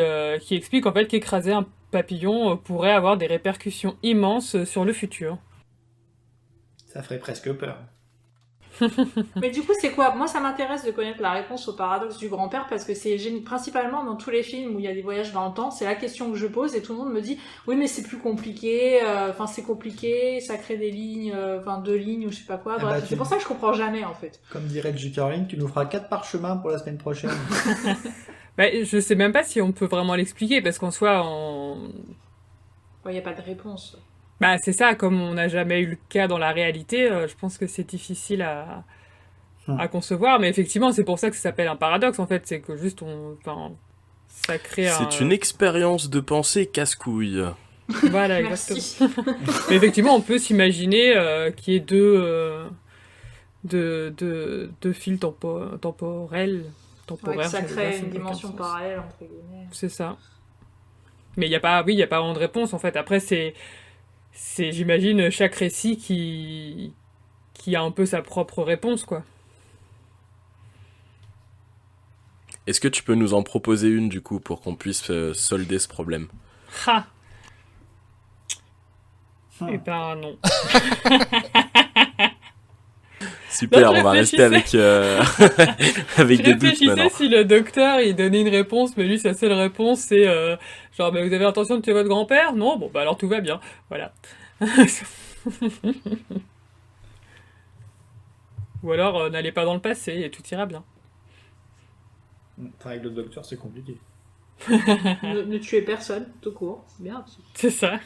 explique en fait qu'écraser un papillon pourrait avoir des répercussions immenses sur le futur.
Ça ferait presque peur.
Mais du coup, c'est quoi ? Moi, ça m'intéresse de connaître la réponse au paradoxe du grand-père parce que c'est principalement dans tous les films où il y a des voyages dans le temps, c'est la question que je pose et tout le monde me dit oui, mais c'est plus compliqué, c'est compliqué, ça crée des lignes, 2 lignes ou je sais pas quoi. Bref, c'est pour ça que je comprends jamais en fait.
Comme dirait J.K. Rowling, tu nous feras 4 parchemins pour la semaine prochaine.
Je sais même pas si on peut vraiment l'expliquer parce qu'en soi,
il n'y a pas de réponse.
C'est ça, comme on n'a jamais eu le cas dans la réalité, je pense que c'est difficile à concevoir, mais effectivement, c'est pour ça que ça s'appelle un paradoxe, en fait, c'est que juste ça crée
C'est une expérience de pensée casse-couille.
Voilà, exactement. Mais effectivement, on peut s'imaginer qu'il y ait deux fils temporaires.
Ouais, ça crée une dimension parallèle, entre guillemets.
C'est ça. Mais il n'y a pas vraiment de réponse, en fait. Après, c'est j'imagine, chaque récit qui a un peu sa propre réponse, quoi.
Est-ce que tu peux nous en proposer une, du coup, pour qu'on puisse solder ce problème ?
Eh ben, non.
Super, on va rester avec des doutes maintenant.
Si le docteur, il donnait une réponse, mais lui, sa seule réponse, c'est vous avez l'intention de tuer votre grand-père ? Non ? Bon, alors tout va bien. Voilà. Ou alors, n'allez pas dans le passé et tout ira bien.
Avec le docteur, c'est compliqué.
ne tuez personne, tout court. C'est bien aussi.
C'est ça.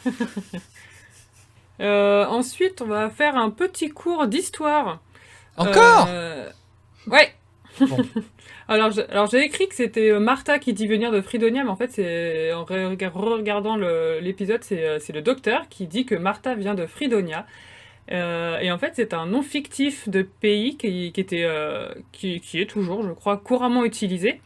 Ensuite, on va faire un petit cours d'histoire.
Encore ?
Ouais.
Bon.
Alors j'ai écrit que c'était Martha qui dit venir de Fridonia, mais en fait, c'est en regardant l'épisode, c'est le docteur qui dit que Martha vient de Fridonia. Et en fait, c'est un nom fictif de pays qui est toujours, je crois, couramment utilisé,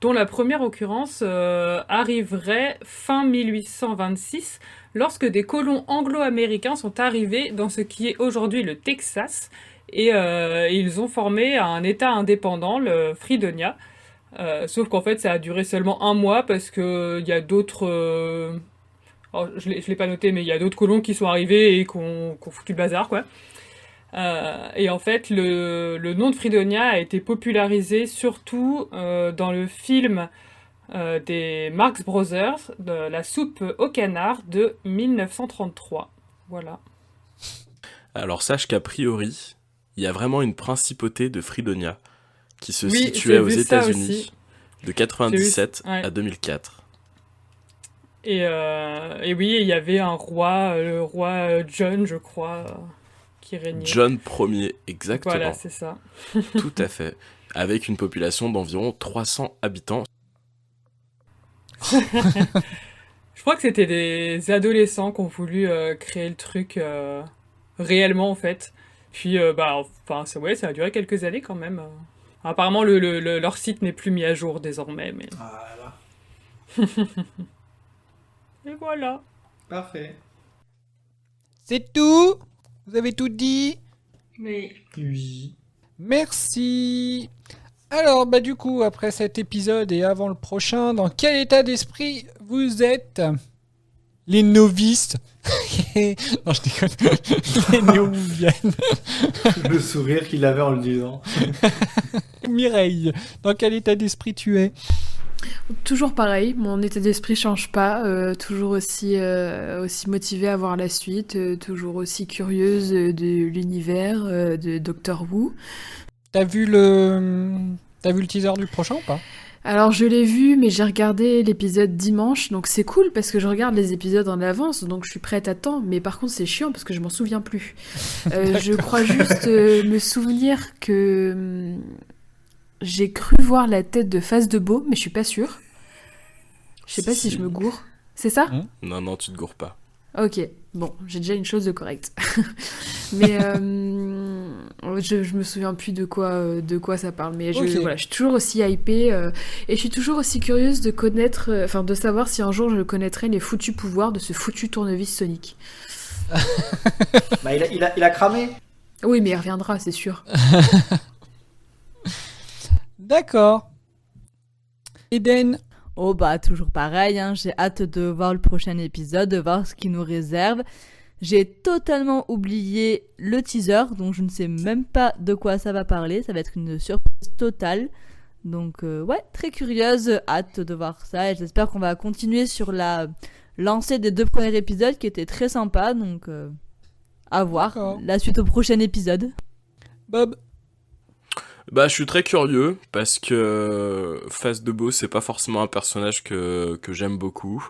dont la première occurrence arriverait fin 1826, lorsque des colons anglo-américains sont arrivés dans ce qui est aujourd'hui le Texas, et ils ont formé un État indépendant, le Fridonia. Sauf qu'en fait, ça a duré seulement 1 mois, parce qu'il y a d'autres... je l'ai pas noté, mais il y a d'autres colons qui sont arrivés et qui ont foutu le bazar, quoi. Et en fait, le nom de Fridonia a été popularisé surtout dans le film des Marx Brothers, de La soupe au canard de 1933. Voilà.
Alors sache qu'a priori, il y a vraiment une principauté de Fridonia qui se situait aux États-Unis de 97 à 2004.
Et oui, il y avait un roi, le roi John, je crois, qui régnait.
John Ier, exactement.
Voilà, c'est ça.
Tout à fait. Avec une population d'environ 300 habitants.
Je crois que c'était des adolescents qui ont voulu créer le truc réellement, en fait. Puis, ça a duré quelques années quand même. Apparemment, leur site n'est plus mis à jour désormais. Mais...
Voilà.
Et voilà.
Parfait.
C'est tout? Vous avez tout dit?
Oui.
Merci. Alors, du coup, après cet épisode et avant le prochain, dans quel état d'esprit vous êtes? Les novices. Non, je déconne. Les néo-mouviennes.
Le sourire qu'il avait en le disant.
Mireille, dans quel état d'esprit tu es?
Toujours pareil, mon état d'esprit change pas, toujours aussi motivée à voir la suite, toujours aussi curieuse de l'univers de Doctor Who.
T'as vu le teaser du prochain ou pas?
Alors je l'ai vu, mais j'ai regardé l'épisode dimanche, donc c'est cool parce que je regarde les épisodes en avance, donc je suis prête à temps, mais par contre c'est chiant parce que je m'en souviens plus. Je crois juste me souvenir que... j'ai cru voir la tête de Face de Beau, mais je suis pas sûre. Je sais pas si je me gourre. C'est ça?
Non, tu te gourres pas.
Ok, bon, j'ai déjà une chose de correcte. Mais je me souviens plus de quoi ça parle. Mais je suis toujours aussi hypée et je suis toujours aussi curieuse de connaître, de savoir si un jour je connaîtrai les foutus pouvoirs de ce foutu tournevis Sonic.
Il a cramé.
Oui, mais il reviendra, c'est sûr.
D'accord. Eden?
Oh toujours pareil, hein. J'ai hâte de voir le prochain épisode, de voir ce qu'il nous réserve. J'ai totalement oublié le teaser, donc je ne sais même pas de quoi ça va parler. Ça va être une surprise totale. Donc très curieuse, hâte de voir ça. Et j'espère qu'on va continuer sur la lancée des 2 premiers épisodes qui étaient très sympas. Donc à voir la suite au prochain épisode.
Bob?
Je suis très curieux parce que Face de Beau, c'est pas forcément un personnage que j'aime beaucoup.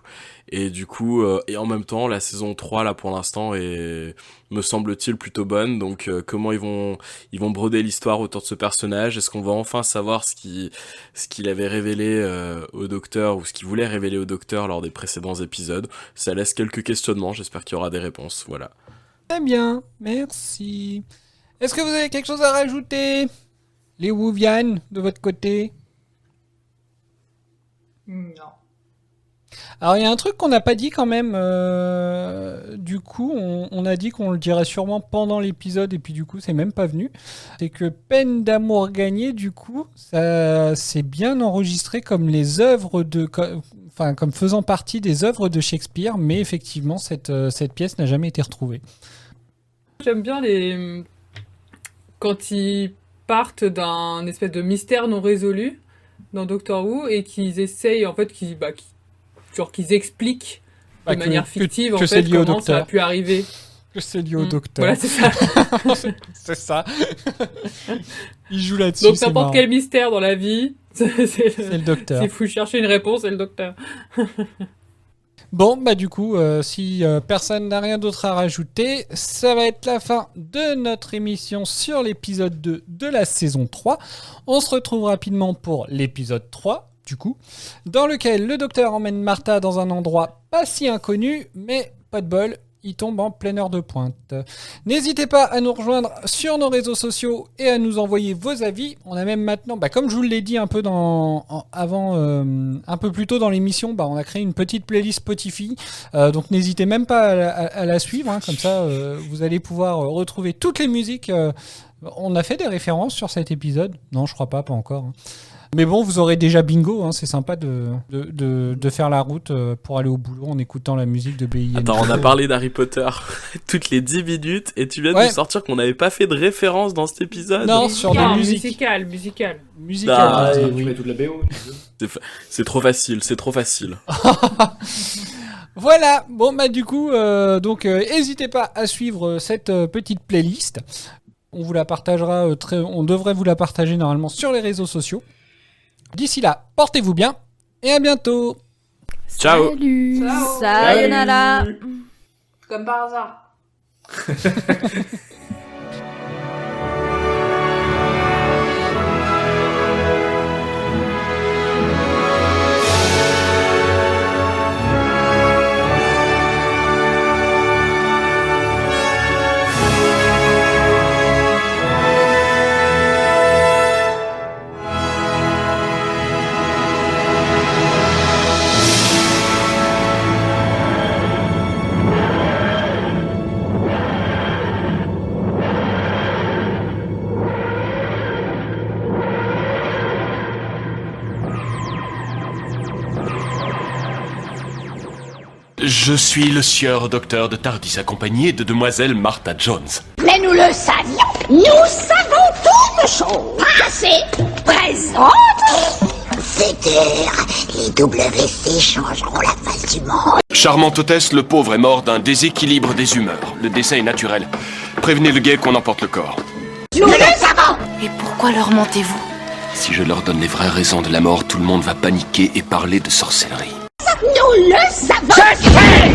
Et du coup, et en même temps, la saison 3, là, pour l'instant, me semble-t-il plutôt bonne. Donc, comment ils vont broder l'histoire autour de ce personnage? Est-ce qu'on va enfin savoir ce qu'il avait révélé au docteur ou ce qu'il voulait révéler au docteur lors des précédents épisodes? Ça laisse quelques questionnements. J'espère qu'il y aura des réponses. Voilà.
Très bien. Merci. Est-ce que vous avez quelque chose à rajouter? Les Wouvian, de votre côté?
Non.
Alors, il y a un truc qu'on n'a pas dit quand même. Du coup, on a dit qu'on le dirait sûrement pendant l'épisode, et puis du coup, c'est même pas venu. C'est que Peine d'amour gagnée, du coup, ça c'est bien enregistré comme les œuvres comme faisant partie des œuvres de Shakespeare, mais effectivement, cette pièce n'a jamais été retrouvée.
J'aime bien quand ils partent d'un espèce de mystère non résolu dans Doctor Who et qu'ils essayent, en fait, qu'ils expliquent de manière fictive, en fait, comment ça a pu arriver.
Que c'est lié au docteur.
Voilà, c'est ça.
C'est ça. Il joue là-dessus.
Donc, n'importe quel mystère dans la vie, c'est
le docteur.
S'il faut chercher une réponse, c'est le docteur.
Bon, bah du coup, si personne n'a rien d'autre à rajouter, ça va être la fin de notre émission sur l'épisode 2 de la saison 3. On se retrouve rapidement pour l'épisode 3, du coup, dans lequel le docteur emmène Martha dans un endroit pas si inconnu, mais pas de bol, il tombe en pleine heure de pointe. N'hésitez pas à nous rejoindre sur nos réseaux sociaux et à nous envoyer vos avis. On a même maintenant, comme je vous l'ai dit un peu un peu plus tôt dans l'émission, on a créé une petite playlist Spotify. Donc n'hésitez même pas à la suivre, hein, comme ça vous allez pouvoir retrouver toutes les musiques. On a fait des références sur cet épisode. Non, je crois pas encore. Hein. Mais bon, vous aurez déjà bingo, hein, c'est sympa de faire la route pour aller au boulot en écoutant la musique de BIN.
Attends, on a parlé d'Harry Potter toutes les 10 minutes et tu viens de nous sortir qu'on n'avait pas fait de référence dans cet épisode.
Non, sur des musiques.
Musical.
Tu mets toute la BO.
C'est trop facile.
Voilà, bon du coup, n'hésitez pas à suivre cette petite playlist. On vous la partagera, on devrait vous la partager normalement sur les réseaux sociaux. D'ici là, portez-vous bien et à bientôt.
Ciao.
Salut. Sayonara.
Comme par hasard.
Je suis le sieur docteur de Tardis, accompagné de demoiselle Martha Jones.
Mais nous le savions. Nous savons toutes choses. Passé, présent, futur. Les WC changeront la face du monde.
Charmante hôtesse, le pauvre est mort d'un déséquilibre des humeurs. Le décès est naturel. Prévenez le guet qu'on emporte le corps.
Nous le savons.
Et pourquoi leur mentez-vous?
Si je leur donne les vraies raisons de la mort, tout le monde va paniquer et parler de sorcellerie.
Nous le savons.
Je sais.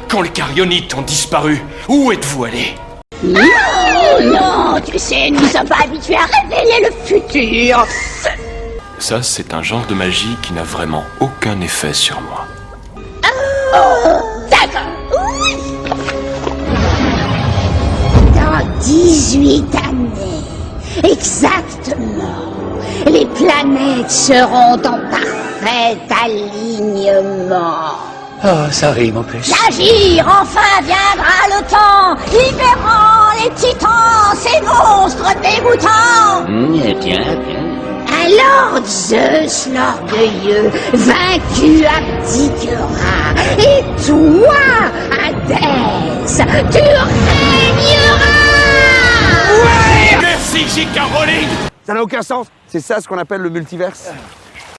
Quand les Carionites ont disparu, où êtes-vous allés?
Non, tu sais, nous ne sommes pas habitués à révéler le futur.
Ça, c'est un genre de magie qui n'a vraiment aucun effet sur moi.
D'accord. Oui. Dans 18 années, exactement, les planètes seront en parfait alignement.
Oh, ça rime en plus.
D'agir, enfin viendra le temps, libérant les titans, ces monstres dégoûtants.
Bien.
Alors Zeus, l'orgueilleux, vaincu, abdiquera. Et toi, Hadès, tu régneras.
Ouais. Merci, J. Caroline.
Ça n'a aucun sens. C'est ça ce qu'on appelle le multiverse.